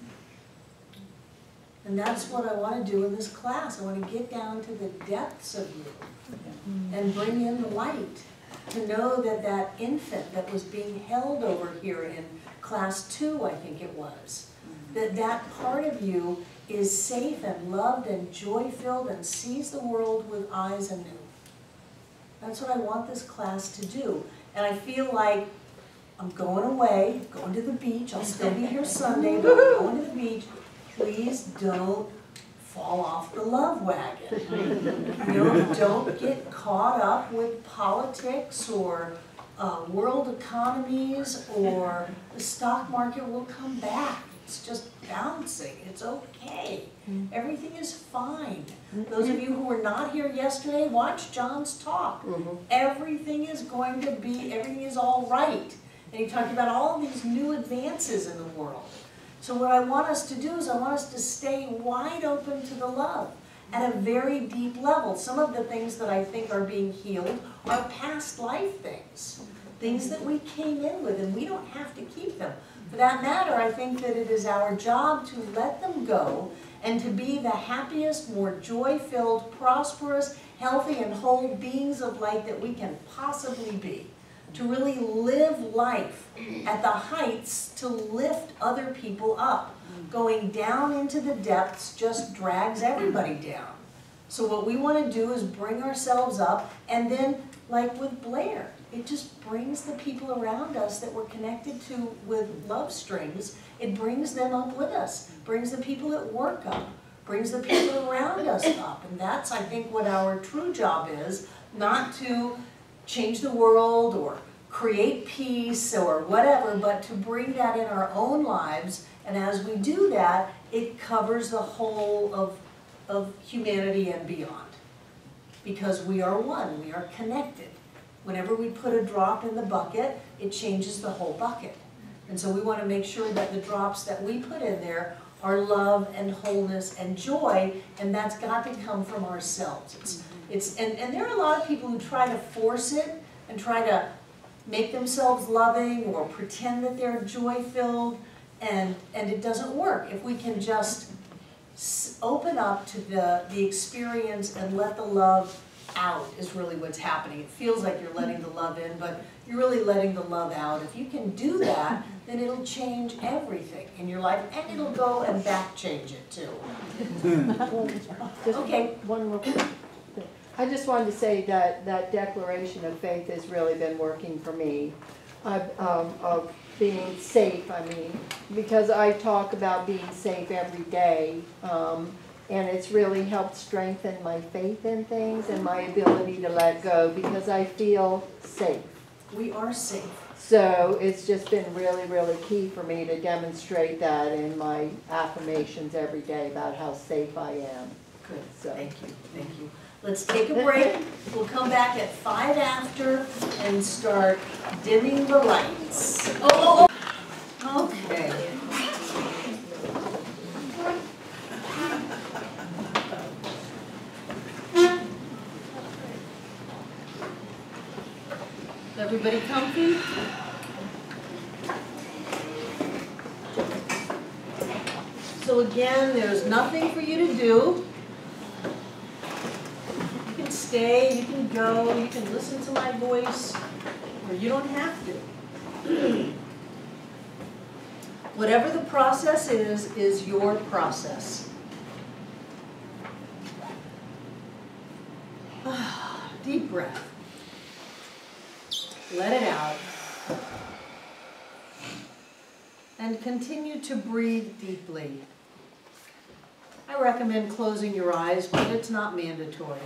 Speaker 1: And that's what I want to do in this class. I want to get down to the depths of you and bring in the light. To know that that infant that was being held over here in class 2, I think it was, that part of you is safe and loved and joy-filled and sees the world with eyes anew. That's what I want this class to do. And I feel like I'm going away, going to the beach. I'll still be here Sunday, but I'm going to the beach. Please don't fall off the love wagon. You know, don't get caught up with politics or world economies, or the stock market will come back. It's just bouncing. It's okay. Everything is fine. Those of you who were not here yesterday, watch John's talk. Everything is going to be, everything is all right. And he talked about all these new advances in the world. So what I want us to do is I want us to stay wide open to the love at a very deep level. Some of the things that I think are being healed are past life things. Things that we came in with, and we don't have to keep them. For that matter, I think that it is our job to let them go and to be the happiest, more joy-filled, prosperous, healthy, and whole beings of light that we can possibly be. To really live life at the heights to lift other people up. Going down into the depths just drags everybody down. So what we want to do is bring ourselves up, and then, like with Blair, it just brings the people around us that we're connected to with love strings, it brings them up with us, brings the people at work up, brings the people around us up. And that's, I think, what our true job is, not to change the world or create peace or whatever, but to bring that in our own lives. And as we do that, it covers the whole of humanity and beyond. Because we are one, we are connected. Whenever we put a drop in the bucket, it changes the whole bucket. And so we want to make sure that the drops that we put in there are love and wholeness and joy, and that's got to come from ourselves. And there are a lot of people who try to force it and try to make themselves loving or pretend that they're joy-filled, and it doesn't work. If we can just open up to the experience and let the love out is really what's happening. It feels like you're letting the love in, but you're really letting the love out. If you can do that, then it'll change everything in your life, and it'll go and back change it too.
Speaker 14: Just
Speaker 1: Okay.
Speaker 14: one more thing. I I just wanted to say that that declaration of faith has really been working for me, of being safe, I mean, because I talk about being safe every day, and it's really helped strengthen my faith in things and my ability to let go, because I feel safe.
Speaker 1: We are safe.
Speaker 14: So it's just been really, really key for me to demonstrate that in my affirmations every day about how safe I am.
Speaker 1: Good,
Speaker 14: So.
Speaker 1: thank you, thank you. Let's take a break. We'll come back at 5 after and start dimming the lights. Oh. Okay. Everybody comfy? So again, there's nothing for you to do. You can stay, you can go, you can listen to my voice, or you don't have to. Whatever the process is your process. Deep breath. Let it out. And continue to breathe deeply. I recommend closing your eyes, but it's not mandatory.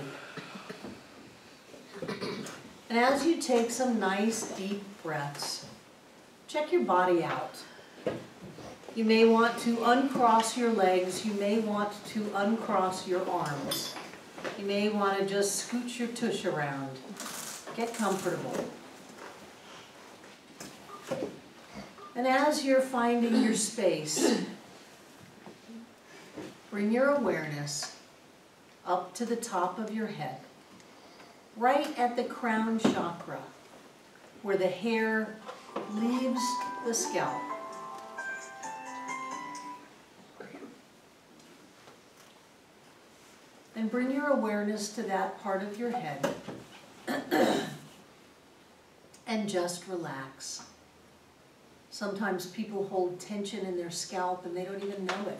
Speaker 1: And as you take some nice deep breaths, check your body out. You may want to uncross your legs. You may want to uncross your arms. You may want to just scooch your tush around. Get comfortable. And as you're finding your space, bring your awareness up to the top of your head, right at the crown chakra, where the hair leaves the scalp. And bring your awareness to that part of your head and just relax. Sometimes people hold tension in their scalp and they don't even know it.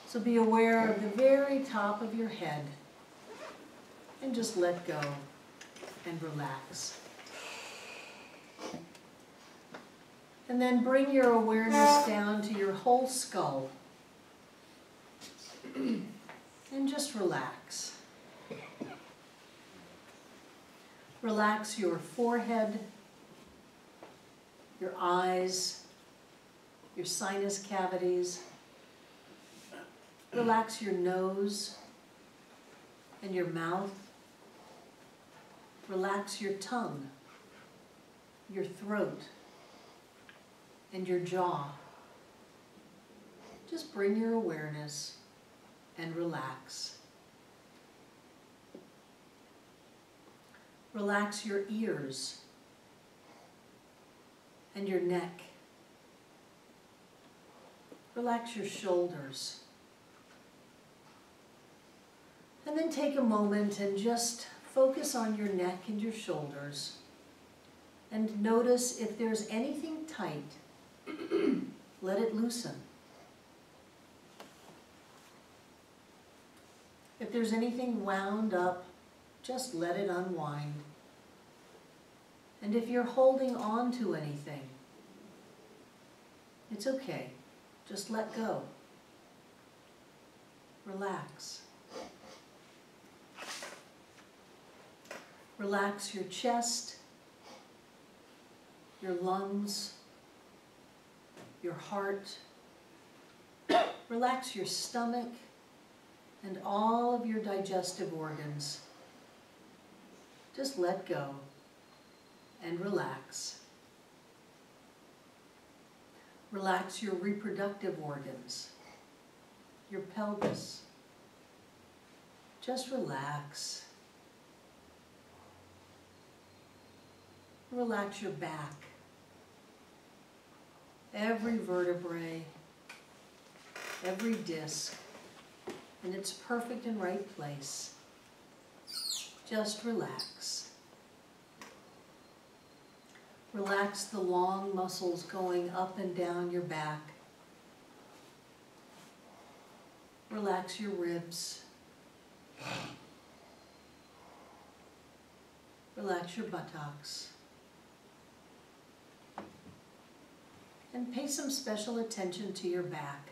Speaker 1: So be aware of the very top of your head and just let go and relax. And then bring your awareness down to your whole skull and just relax. Relax your forehead, your eyes, your sinus cavities. Relax your nose and your mouth. Relax your tongue, your throat, and your jaw. Just bring your awareness and relax. Relax your ears and your neck. Relax your shoulders. And then take a moment and just focus on your neck and your shoulders. And notice if there's anything tight, let it loosen. If there's anything wound up, just let it unwind. And if you're holding on to anything, it's okay. Just let go. Relax. Relax your chest, your lungs, your heart. Relax your stomach and all of your digestive organs. Just let go and relax. Relax your reproductive organs, your pelvis. Just relax. Relax your back, every vertebrae, every disc in its perfect and right place. Just relax. Relax the long muscles going up and down your back. Relax your ribs. Relax your buttocks. And pay some special attention to your back.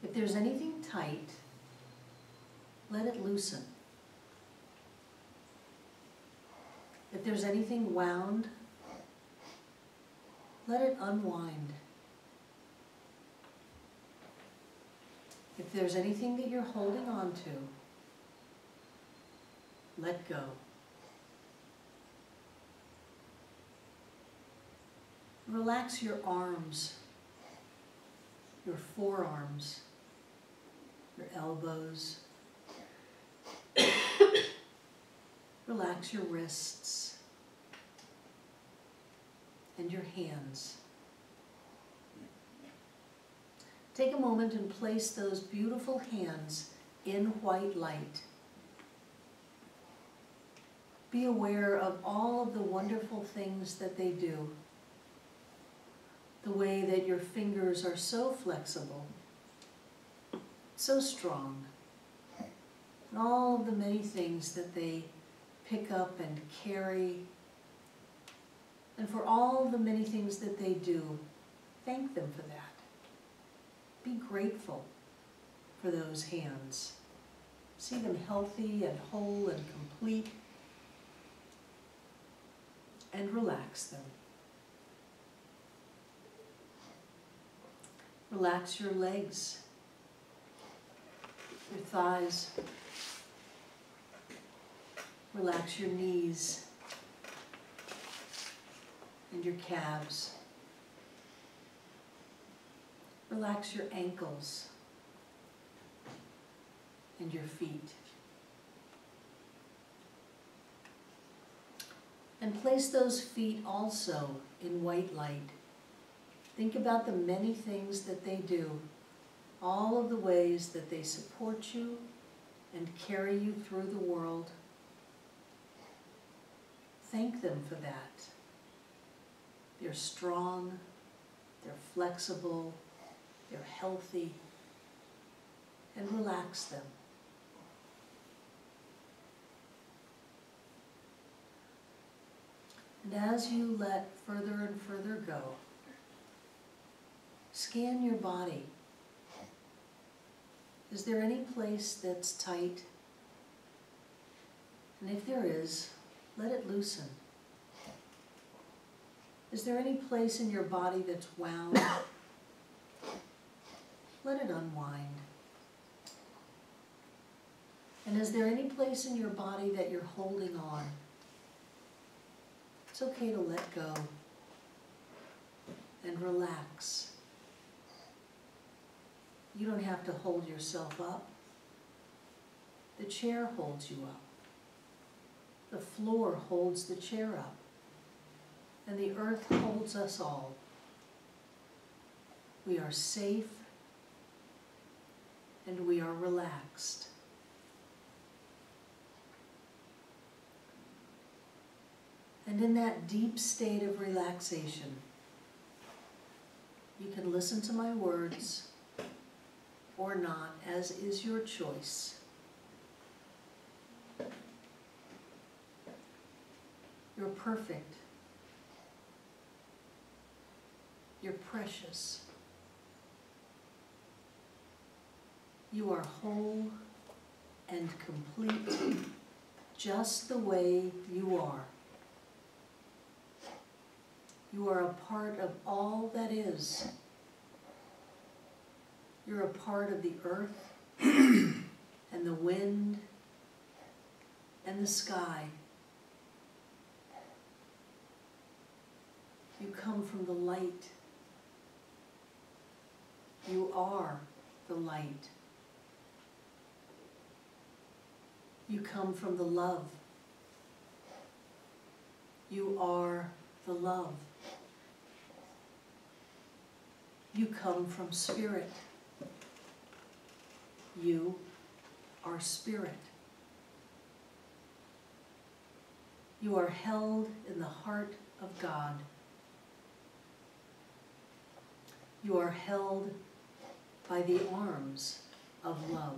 Speaker 1: If there's anything tight, let it loosen. If there's anything wound, let it unwind. If there's anything that you're holding on to, let go. Relax your arms, your forearms, your elbows. Relax your wrists and your hands. Take a moment and place those beautiful hands in white light. Be aware of all of the wonderful things that they do. The way that your fingers are so flexible, so strong, and all of the many things that they pick up and carry, and for all the many things that they do, thank them for that. Be grateful for those hands. See them healthy and whole and complete, and relax them. Relax your legs, your thighs. Relax your knees and your calves. Relax your ankles and your feet. And place those feet also in white light. Think about the many things that they do, all of the ways that they support you and carry you through the world. Thank them for that. They're strong, they're flexible, they're healthy, and relax them. And as you let further and further go, scan your body. Is there any place that's tight? And if there is, let it loosen. Is there any place in your body that's wound? Let it unwind. And is there any place in your body that you're holding on? It's okay to let go and relax. You don't have to hold yourself up. The chair holds you up. The floor holds the chair up. And the earth holds us all. We are safe and we are relaxed. And in that deep state of relaxation, you can listen to my words or not, as is your choice. You're perfect. You're precious. You are whole and complete, just the way you are. You are a part of all that is. You're a part of the earth and the wind and the sky. You come from the light. You are the light. You come from the love. You are the love. You come from spirit. You are spirit. You are held in the heart of God. You are held by the arms of love.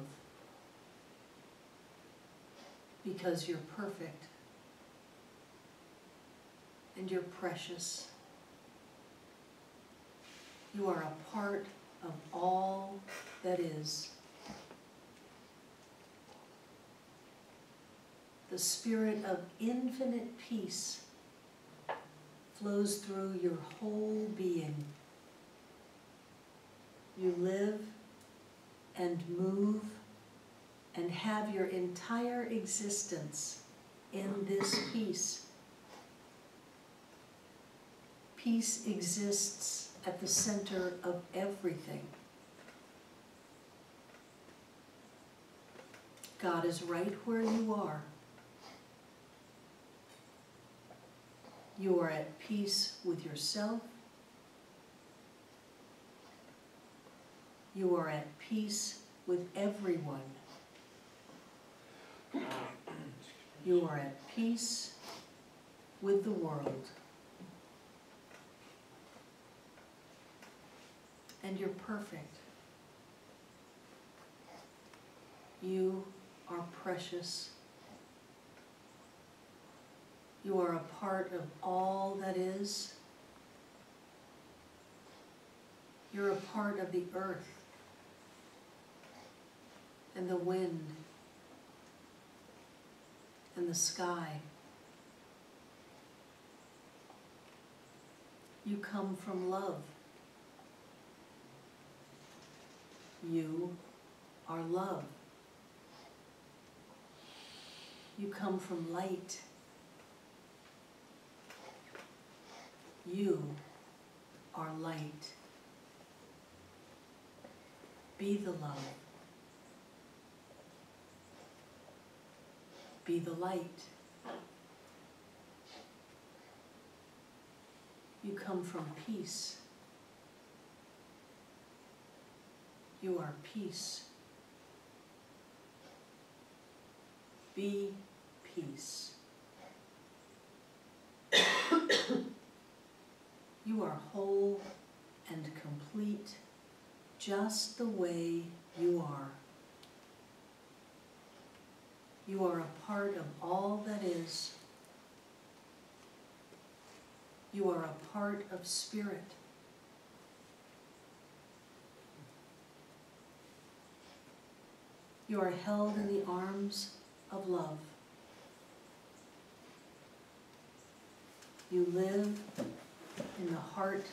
Speaker 1: because you're perfect and you're precious. You are a part of all that is. The spirit of infinite peace flows through your whole being. You live and move and have your entire existence in this peace. Peace exists at the center of everything. God is right where you are. You are at peace with yourself. You are at peace with everyone. You are at peace with the world. And you're perfect. You are precious. You are a part of all that is. You're a part of the earth and the wind and the sky. You come from love. You are love. You come from light. You are light. Be the love. Be the light. You come from peace. You are peace. Be peace. You are whole and complete just the way you are. You are a part of all that is. You are a part of spirit. You are held in the arms of love. You live in the heart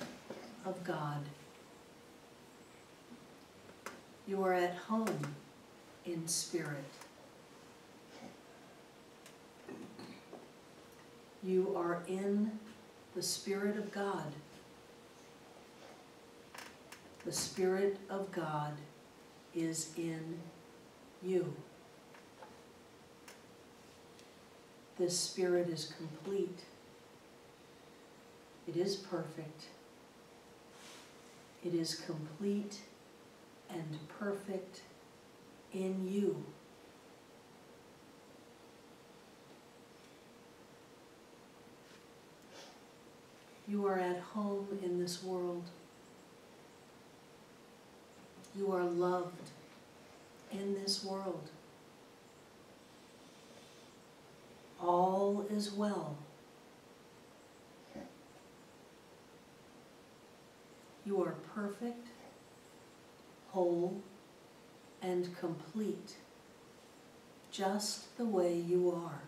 Speaker 1: of God. You are at home in spirit. You are in the Spirit of God. The Spirit of God is in you. This Spirit is complete. It is perfect. It is complete and perfect in you. You are at home in this world. You are loved in this world. All is well. You are perfect, whole, and complete, just the way you are.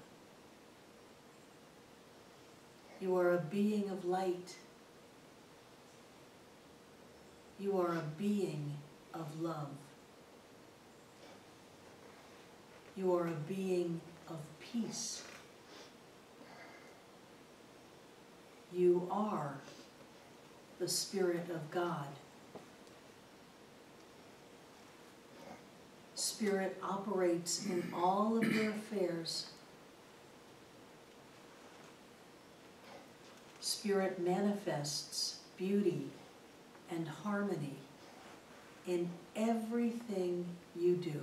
Speaker 1: You are a being of light. You are a being of love. You are a being of peace. You are the Spirit of God. Spirit operates in all of your affairs. Spirit manifests beauty and harmony in everything you do.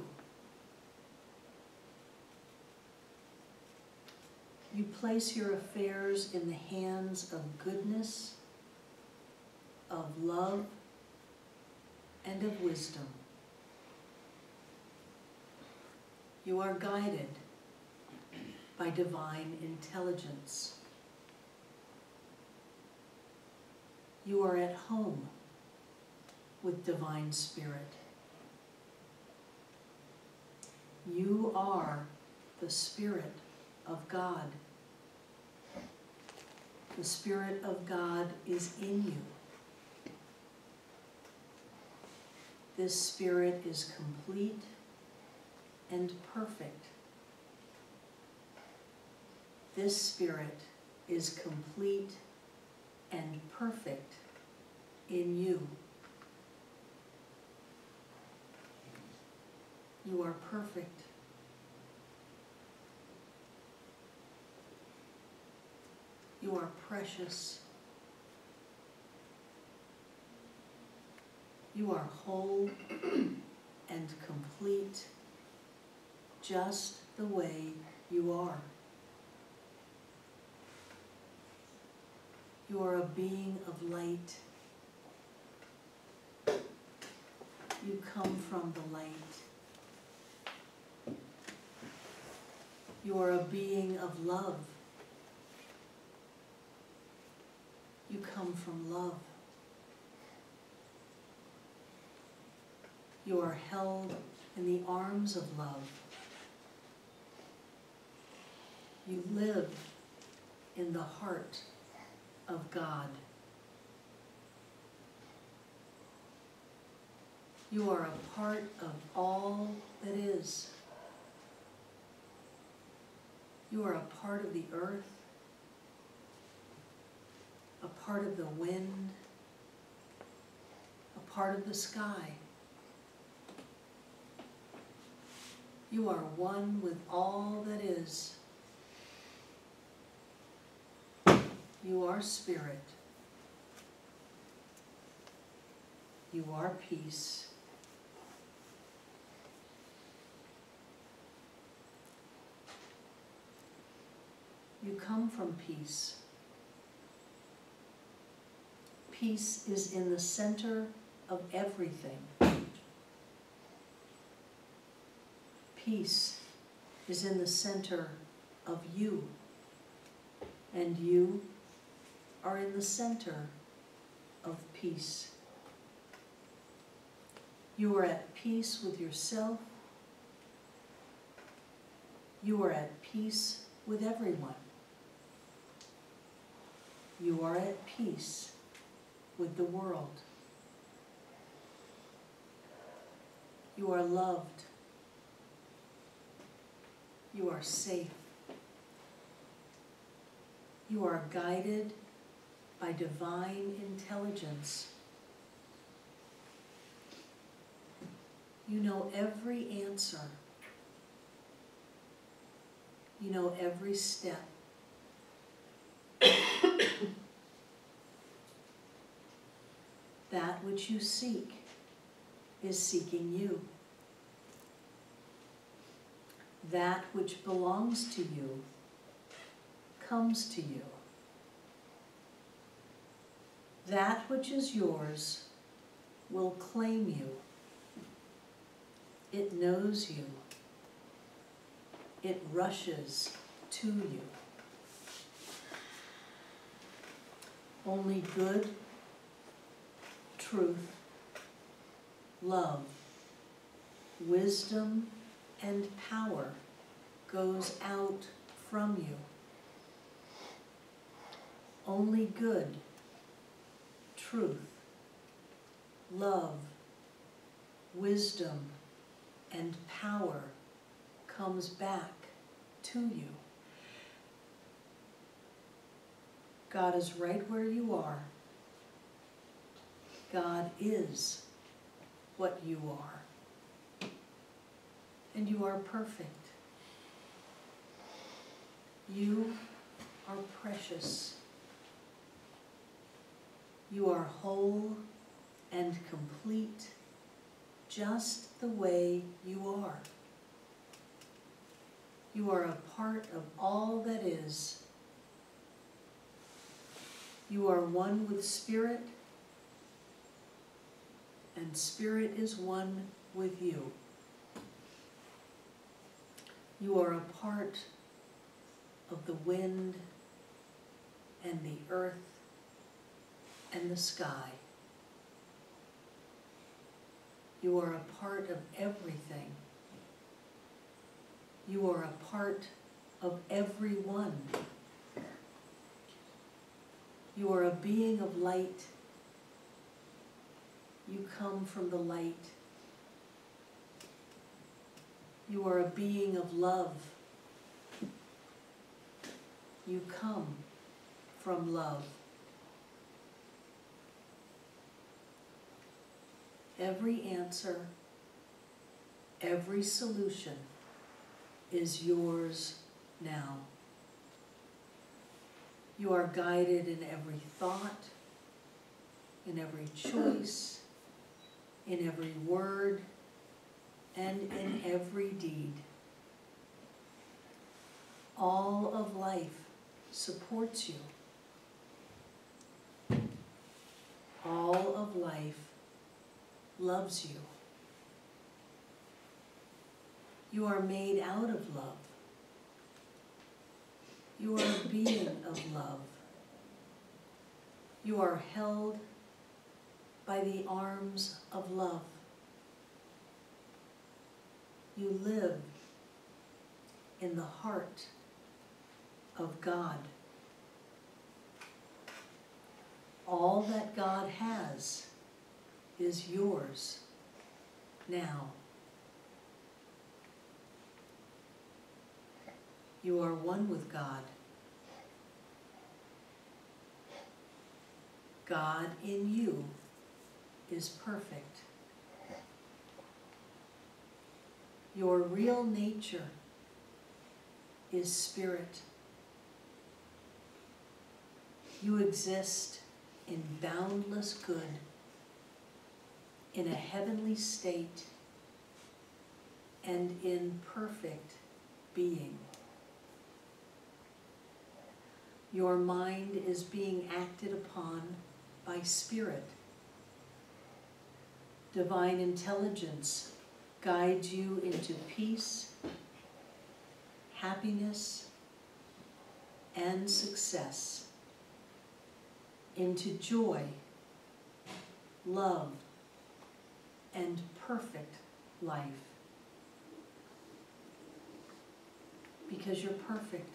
Speaker 1: You place your affairs in the hands of goodness, of love, and of wisdom. You are guided by divine intelligence. You are at home with divine spirit. You are the Spirit of God. The Spirit of God is in you. This Spirit is complete and perfect. This Spirit is complete and perfect in you. You are perfect. You are precious. You are whole and complete, just the way you are. You are a being of light. You come from the light. You are a being of love. You come from love. You are held in the arms of love. You live in the heart of God. You are a part of all that is. You are a part of the earth, a part of the wind, a part of the sky. You are one with all that is. You are spirit. You are peace. You come from peace. Peace is in the center of everything. Peace is in the center of you, and you are in the center of peace. You are at peace with yourself. You are at peace with everyone. You are at peace with the world. You are loved. You are safe. You are guided by divine intelligence. You know every answer. You know every step. That which you seek is seeking you. That which belongs to you comes to you. That which is yours will claim you. It knows you. It rushes to you. Only good, truth, love, wisdom, and power goes out from you. Only good, truth, love, wisdom, and power comes back to you. God is right where you are. God is what you are. And you are perfect. You are precious. You are whole and complete, just the way you are. You are a part of all that is. You are one with Spirit, and Spirit is one with you. You are a part of the wind and the earth and the sky. You are a part of everything. You are a part of everyone. You are a being of light. You come from the light. You are a being of love. You come from love. Every answer, every solution is yours now. You are guided in every thought, in every choice, in every word, and in every deed. All of life supports you. All of life loves you. You are made out of love. You are a being of love. You are held by the arms of love. You live in the heart of God. All that God has is yours now. You are one with God. God in you is perfect. Your real nature is spirit. You exist in boundless good, in a heavenly state, and in perfect being. Your mind is being acted upon by spirit. Divine intelligence guides you into peace, happiness, and success, into joy, love, and perfect life. Because you're perfect,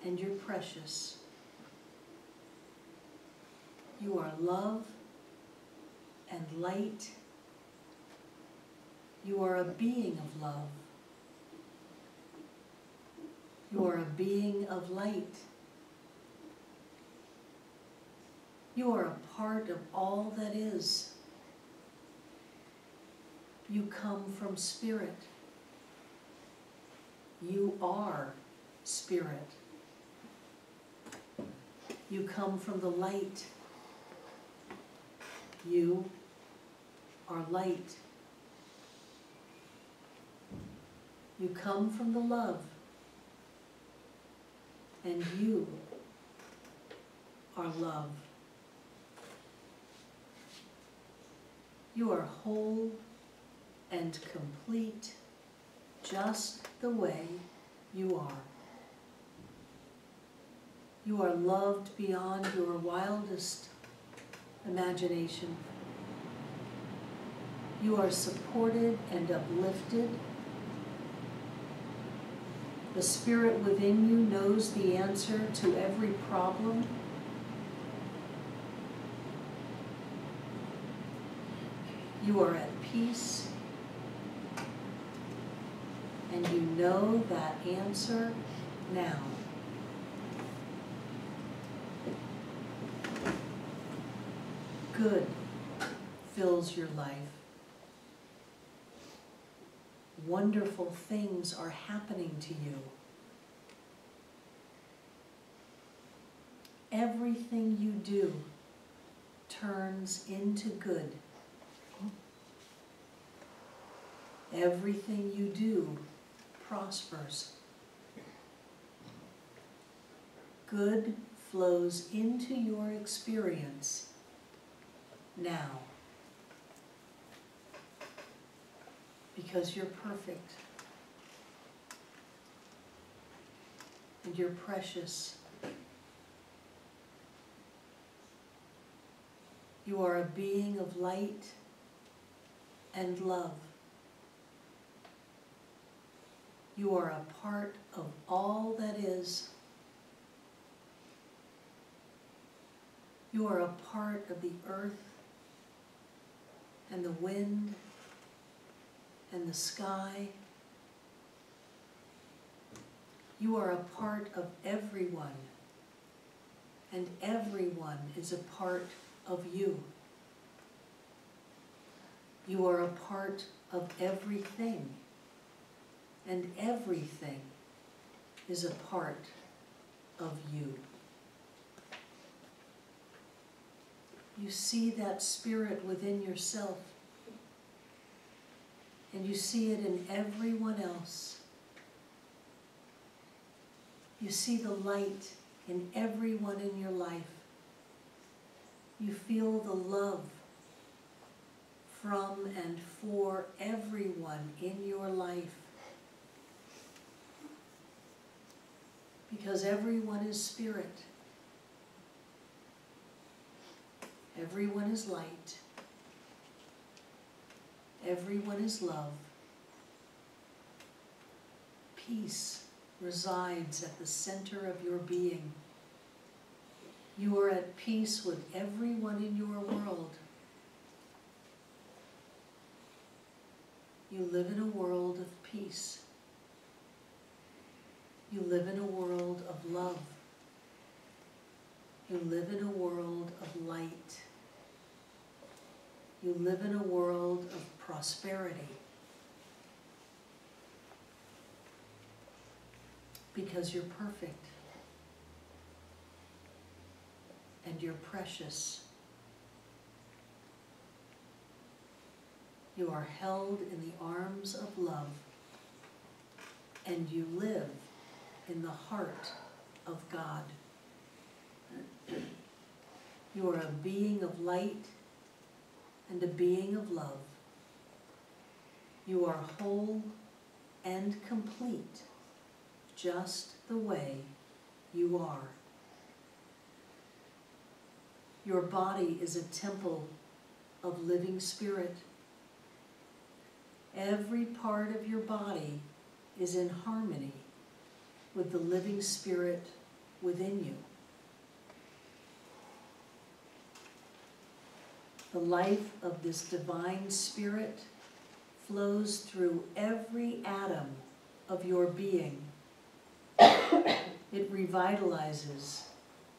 Speaker 1: and you're precious. You are love and light. You are a being of love. You are a being of light. You are a part of all that is. You come from spirit. You are spirit. You come from the light. You are light. You come from the love. And you are love. You are whole and complete just the way you are. You are loved beyond your wildest imagination. You are supported and uplifted. The spirit within you knows the answer to every problem. You are at peace, and you know that answer now. Good fills your life. Wonderful things are happening to you. Everything you do turns into good. Everything you do prospers. Good flows into your experience now. Because you're perfect. and you're precious. You are a being of light and love. You are a part of all that is. You are a part of the earth and the wind and the sky. You are a part of everyone, and everyone is a part of you. You are a part of everything, and everything is a part of you. You see that spirit within yourself, and you see it in everyone else. You see the light in everyone in your life. You feel the love from and for everyone in your life. Because everyone is spirit. Everyone is light. Everyone is love. Peace resides at the center of your being. You are at peace with everyone in your world. You live in a world of peace. You live in a world of love. You live in a world of light. You live in a world of prosperity. Because you're perfect. And you're precious. You are held in the arms of love. And you live in the heart of God. You are a being of light and a being of love. You are whole and complete, just the way you are. Your body is a temple of living spirit. Every part of your body is in harmony with the living spirit within you. The life of this divine spirit flows through every atom of your being. It revitalizes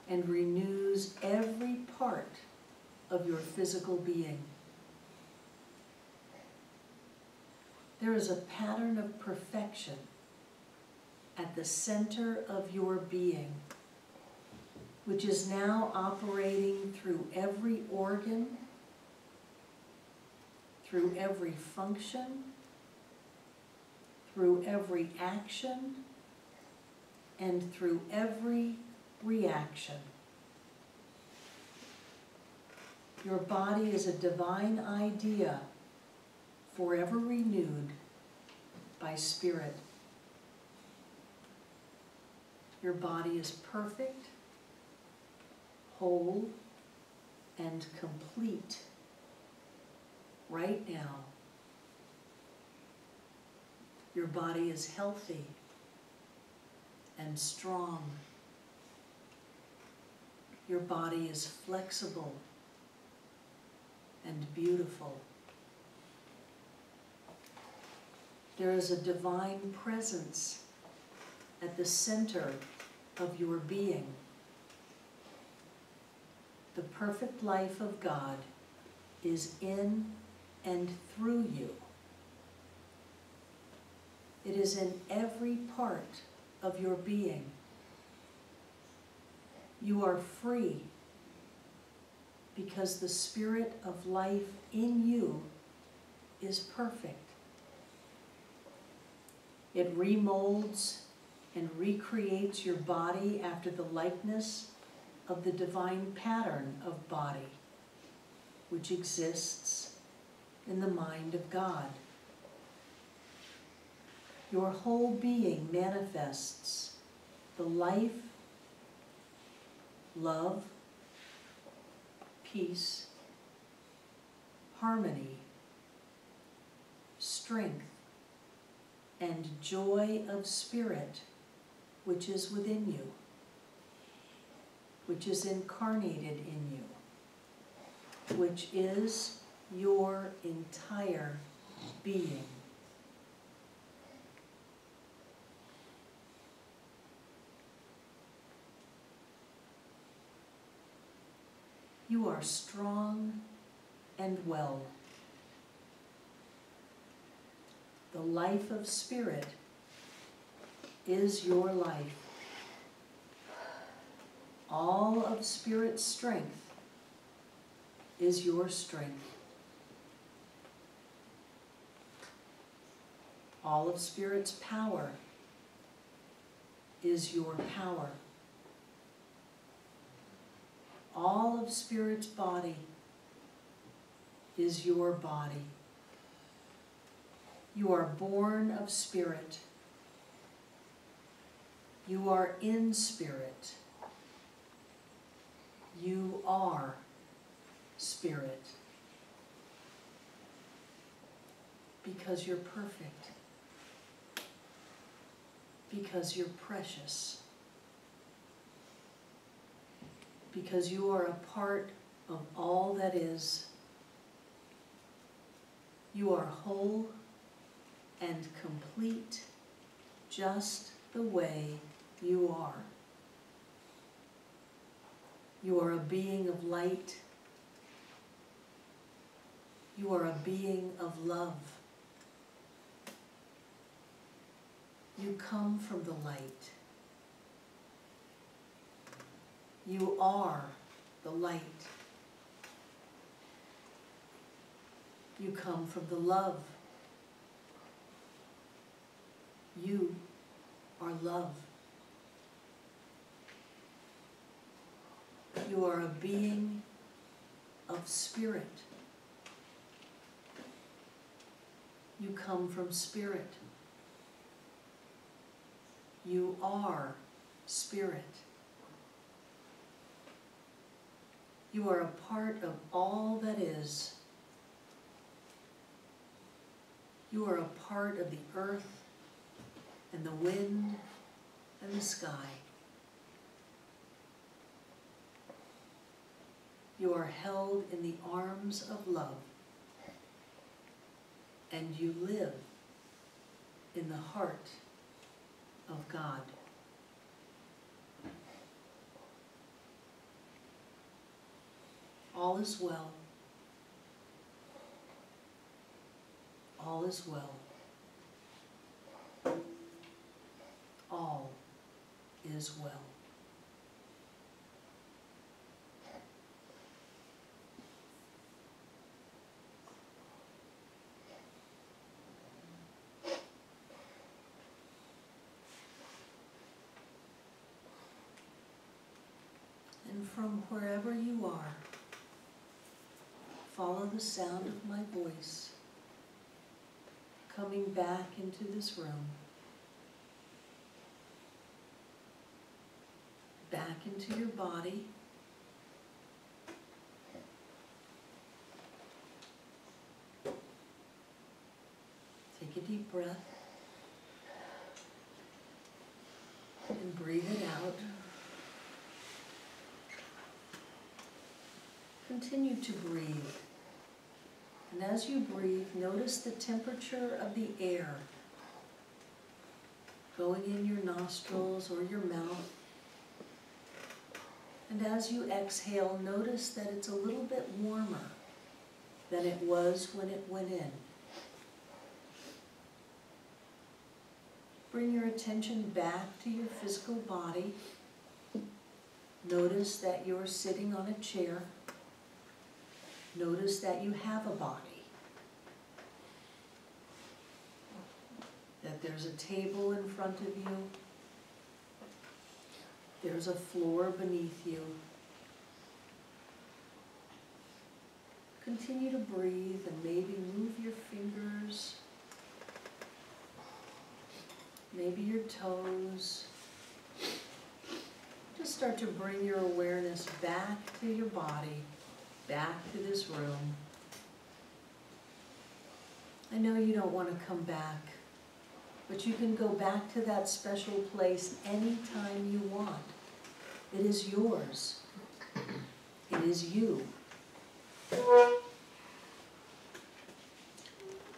Speaker 1: and renews every part of your physical being. There is a pattern of perfection at the center of your being, which is now operating through every organ, through every function, through every action, and through every reaction. Your body is a divine idea, forever renewed by spirit. Your body is perfect, whole, and complete right now. Your body is healthy and strong. Your body is flexible and beautiful. There is a divine presence at the center of your being. The perfect life of God is in and through you. It is in every part of your being. You are free because the spirit of life in you is perfect. It remolds and recreates your body after the likeness of the divine pattern of body, which exists in the mind of God. Your whole being manifests the life, love, peace, harmony, strength, and joy of spirit which is within you, which is incarnated in you, which is your entire being. You are strong and well. The life of spirit is your life. All of spirit's strength is your strength. All of spirit's power is your power. All of spirit's body is your body. You are born of spirit. You are in spirit. You are spirit. Because you're perfect. Because you're precious. Because you are a part of all that is. You are whole and complete just the way you are. You are a being of light. You are a being of love. You come from the light. You are the light. You come from the love. You are love. You are a being of spirit. You come from spirit. You are spirit. You are a part of all that is. You are a part of the earth and the wind and the sky. You are held in the arms of love, and you live in the heart of God. All is well. All is well. All is well. And from wherever you are, follow the sound of my voice coming back into this room, back into your body, take a deep breath and breathe it out. Continue to breathe. And as you breathe, notice the temperature of the air going in your nostrils or your mouth. And as you exhale, notice that it's a little bit warmer than it was when it went in. Bring your attention back to your physical body. Notice that you're sitting on a chair. Notice that you have a body, that there's a table in front of you, there's a floor beneath you. Continue to breathe and maybe move your fingers, maybe your toes, start to bring your awareness back to your body, back to this room. I know you don't want to come back, but you can go back to that special place anytime you want. It is yours. It is you.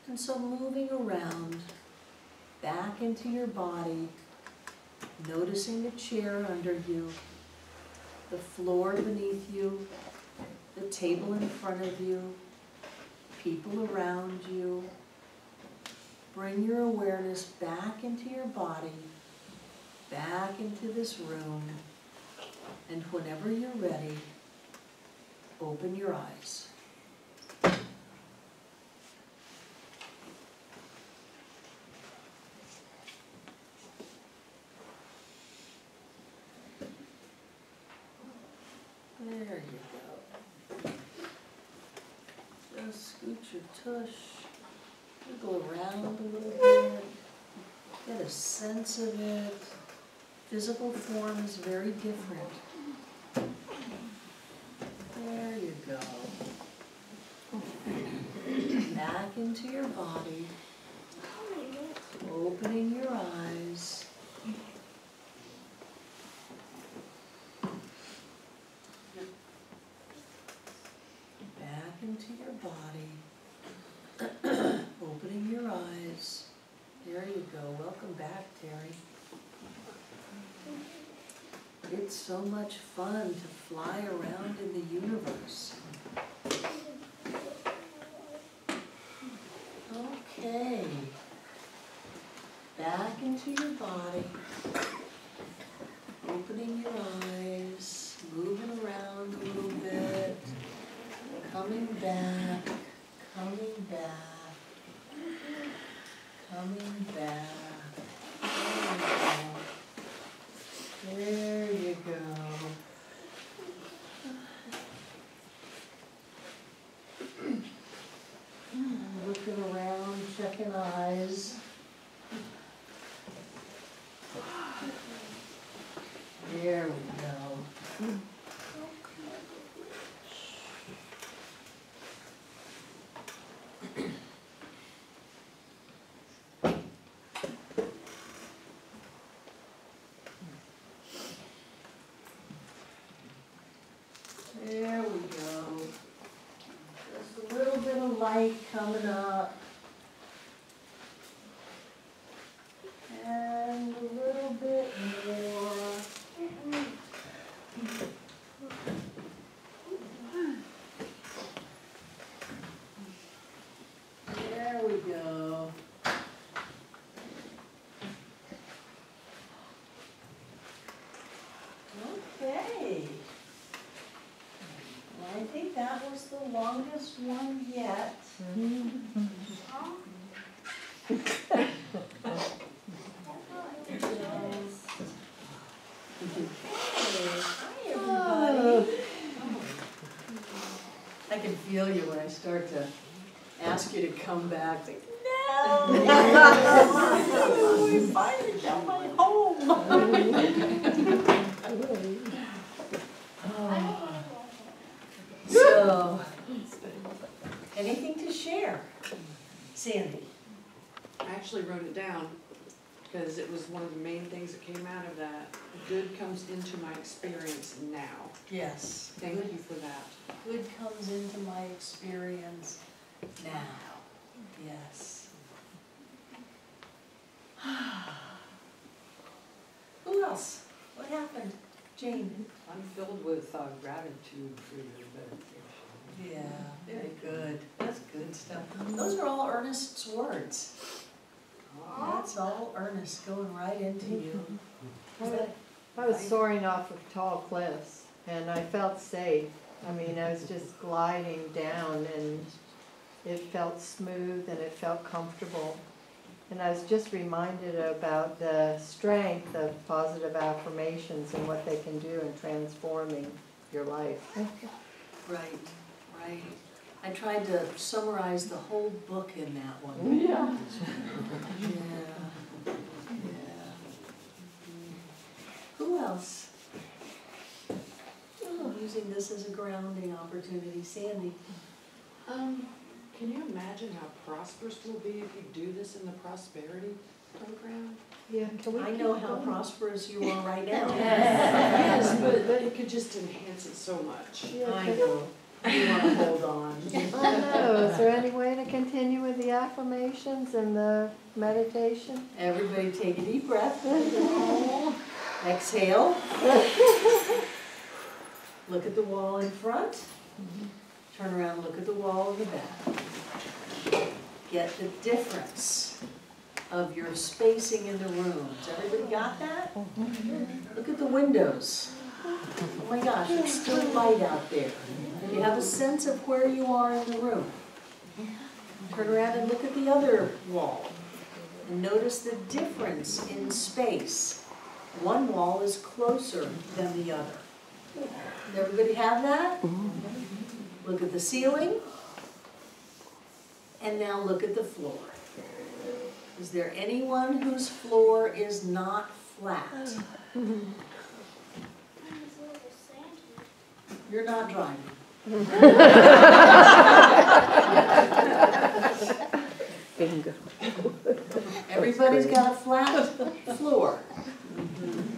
Speaker 1: And so moving around, back into your body, noticing the chair under you, the floor beneath you, the table in front of you, people around you. Bring your awareness back into your body, back into this room, and whenever you're ready, open your eyes. There you go. Just scoot your tush, wiggle around a little bit, get a sense of it. Physical form is very different. There you go. Back into your body, opening your eyes. Back into your body, opening your eyes. There you go. Welcome back, Terry. It's so much fun to fly around in the universe. Okay. Back into your body. Opening your eyes, moving around a little bit, coming back, coming back, coming back. There you go. Looking around, checking eyes. There we go. There we go. Just a little bit of light coming up. And a little bit more. There we go. Okay. I think that was the longest one yet. Hi, everybody. I can feel you when I start to ask you to come back. Like, no! We finally found my home. So, anything to share? Sandy?
Speaker 18: I actually wrote it down because it was one of the main things that came out of that. Good comes into my experience now.
Speaker 1: Yes.
Speaker 18: Thank you for that.
Speaker 1: Good comes into my experience now. Yes. Who else? What happened? Jane?
Speaker 15: I'm filled with gratitude for your meditation.
Speaker 1: Yeah, very good. That's good stuff. Those are all Ernest's words. That's all Ernest going right into you.
Speaker 14: I was soaring off of tall cliffs, and I felt safe. I mean, I was just gliding down, and it felt smooth, and it felt comfortable. And I was just reminded about the strength of positive affirmations and what they can do in transforming your life.
Speaker 1: Right, right. I tried to summarize the whole book in that one.
Speaker 14: Yeah.
Speaker 1: Yeah. Yeah. Who else? using this as a grounding opportunity. Sandy?
Speaker 18: Can you imagine how prosperous we'll be if you do this in the prosperity program?
Speaker 14: Yeah, can we
Speaker 1: I
Speaker 14: keep
Speaker 1: know how
Speaker 14: going?
Speaker 1: prosperous you are right now.
Speaker 18: Yes, but it could just enhance it so much.
Speaker 14: Yeah,
Speaker 1: I
Speaker 14: can-
Speaker 1: know. You want to hold on.
Speaker 14: I know, is there any way to continue with the affirmations and the meditation?
Speaker 1: Everybody take a deep breath. Exhale. Look at the wall in front. Turn around and look at the wall in the back. Get the difference of your spacing in the rooms. Everybody got that? Look at the windows. Oh my gosh, it's still light out there. You have a sense of where you are in the room. Turn around and look at the other wall. And notice the difference in space. One wall is closer than the other. Does everybody have that? Look at the ceiling. And now look at the floor. Is there anyone whose floor is not flat? You're not driving.
Speaker 5: Bingo.
Speaker 1: Everybody's got a flat floor.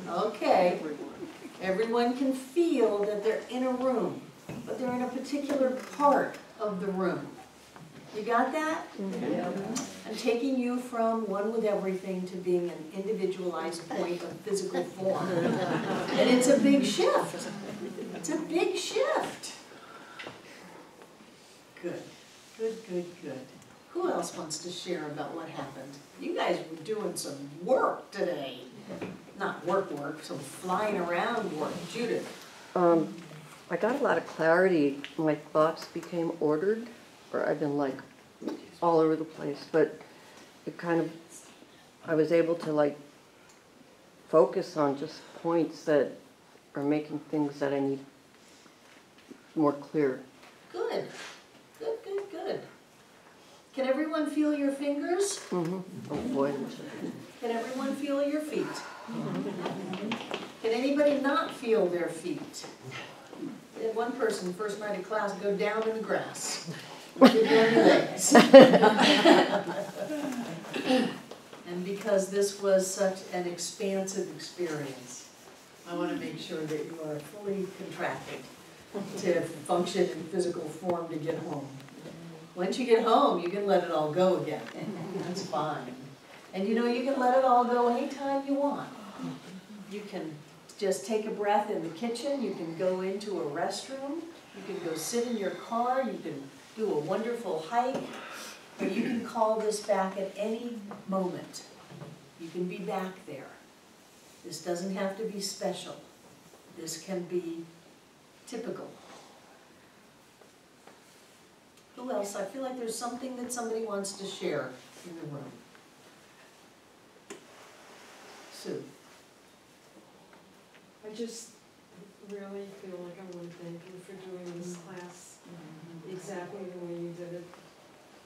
Speaker 1: Okay. Everyone can feel that they're in a room, but they're in a particular part of the room. You got that? I'm taking you from one with everything to being an individualized point of physical form. And it's a big shift. It's a big shift. Good, good, good, good. Who else wants to share about what happened? You guys were doing some work today. Not work, some flying around work. Judith.
Speaker 5: I got a lot of clarity. My thoughts became ordered, or I've been like all over the place, but it kind of, I was able to like focus on just points that are making things that I need more clear.
Speaker 1: Good, good, good, good. Can everyone feel your fingers?
Speaker 5: Oh boy.
Speaker 1: Can everyone feel your feet? Can anybody not feel their feet? We had one person, first night of class, go down in the grass. Didn't have any legs. And because this was such an expansive experience, I want to make sure that you are fully contracted to function in physical form to get home. Once you get home, you can let it all go again. That's fine. And you know, you can let it all go anytime you want. You can just take a breath in the kitchen, you can go into a restroom, you can go sit in your car, you can do a wonderful hike, or you can call this back at any moment. You can be back there. This doesn't have to be special. This can be typical. Who else? I feel like there's something that somebody wants to share in the room. Sue.
Speaker 18: I just really feel like I want to thank you for doing this class exactly the way you did it.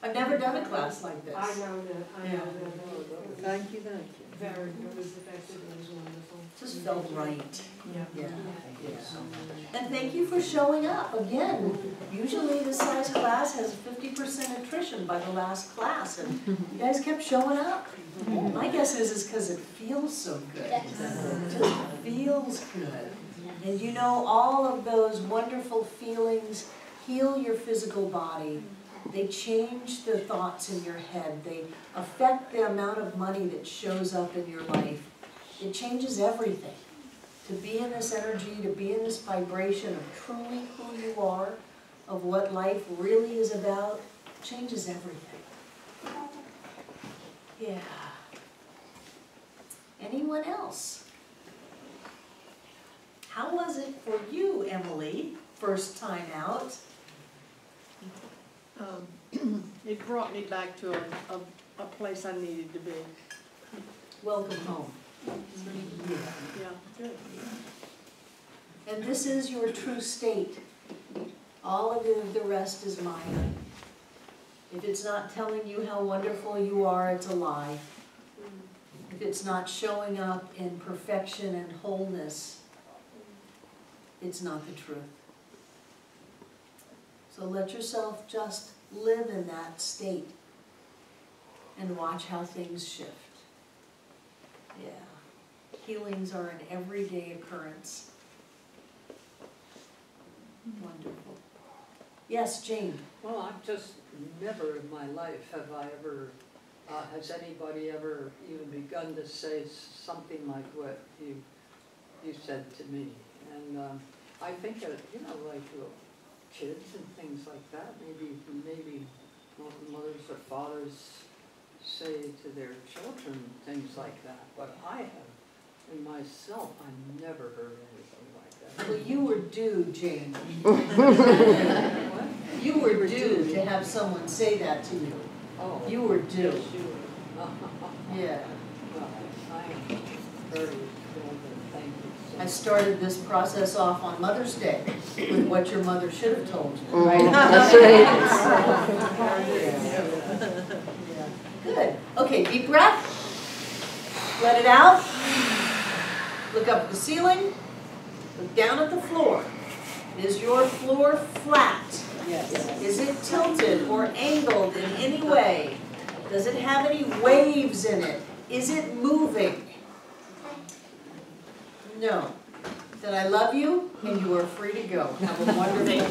Speaker 1: I've never done a class like this.
Speaker 18: I know that, I know that.
Speaker 1: Thank you, thank you.
Speaker 18: Very, it was effective, it was wonderful.
Speaker 1: Just felt right.
Speaker 18: Yeah.
Speaker 1: Yeah. And thank you for showing up. Again, usually this size class has 50% attrition by the last class, and you guys kept showing up. My guess is because it feels so good. It just feels good. And you know, all of those wonderful feelings heal your physical body. They change the thoughts in your head. They affect the amount of money that shows up in your life. It changes everything. To be in this energy, to be in this vibration of truly who you are, of what life really is about, changes everything. Yeah. Anyone else? How was it for you, Emily, first time out?
Speaker 19: It brought me back to a place I needed to be.
Speaker 1: Welcome home.
Speaker 19: Yeah, good.
Speaker 1: And this is your true state. All of the rest is Maya. If it's not telling you how wonderful you are, it's a lie. If it's not showing up in perfection and wholeness, it's not the truth. So let yourself just live in that state and watch how things shift. Yeah. Healings are an everyday occurrence. Wonderful. Yes, Jane?
Speaker 15: Well, I've just never in my life have I ever, has anybody ever even begun to say something like what you said to me. And I think that, you know, like kids and things like that, maybe mothers or fathers say to their children things like that. But I have, in myself, I've never heard anything like that.
Speaker 1: Well, you were due, Jane. You were due to have someone say that to you.
Speaker 15: Oh.
Speaker 1: You were due.
Speaker 15: Yes, you were.
Speaker 1: Yeah.
Speaker 15: Well, I am very thrilled and thank you so much.
Speaker 1: I started this process off on Mother's Day with what your mother should have told you. Right?
Speaker 5: That's right.
Speaker 1: Yeah. Good. Okay, deep breath. Let it out. Look up at the ceiling. Look down at the floor. Is your floor flat?
Speaker 15: Yes.
Speaker 1: Is it tilted or angled in any way? Does it have any waves in it? Is it moving? No. Then I love you, and you are free to go. Have a wonderful week.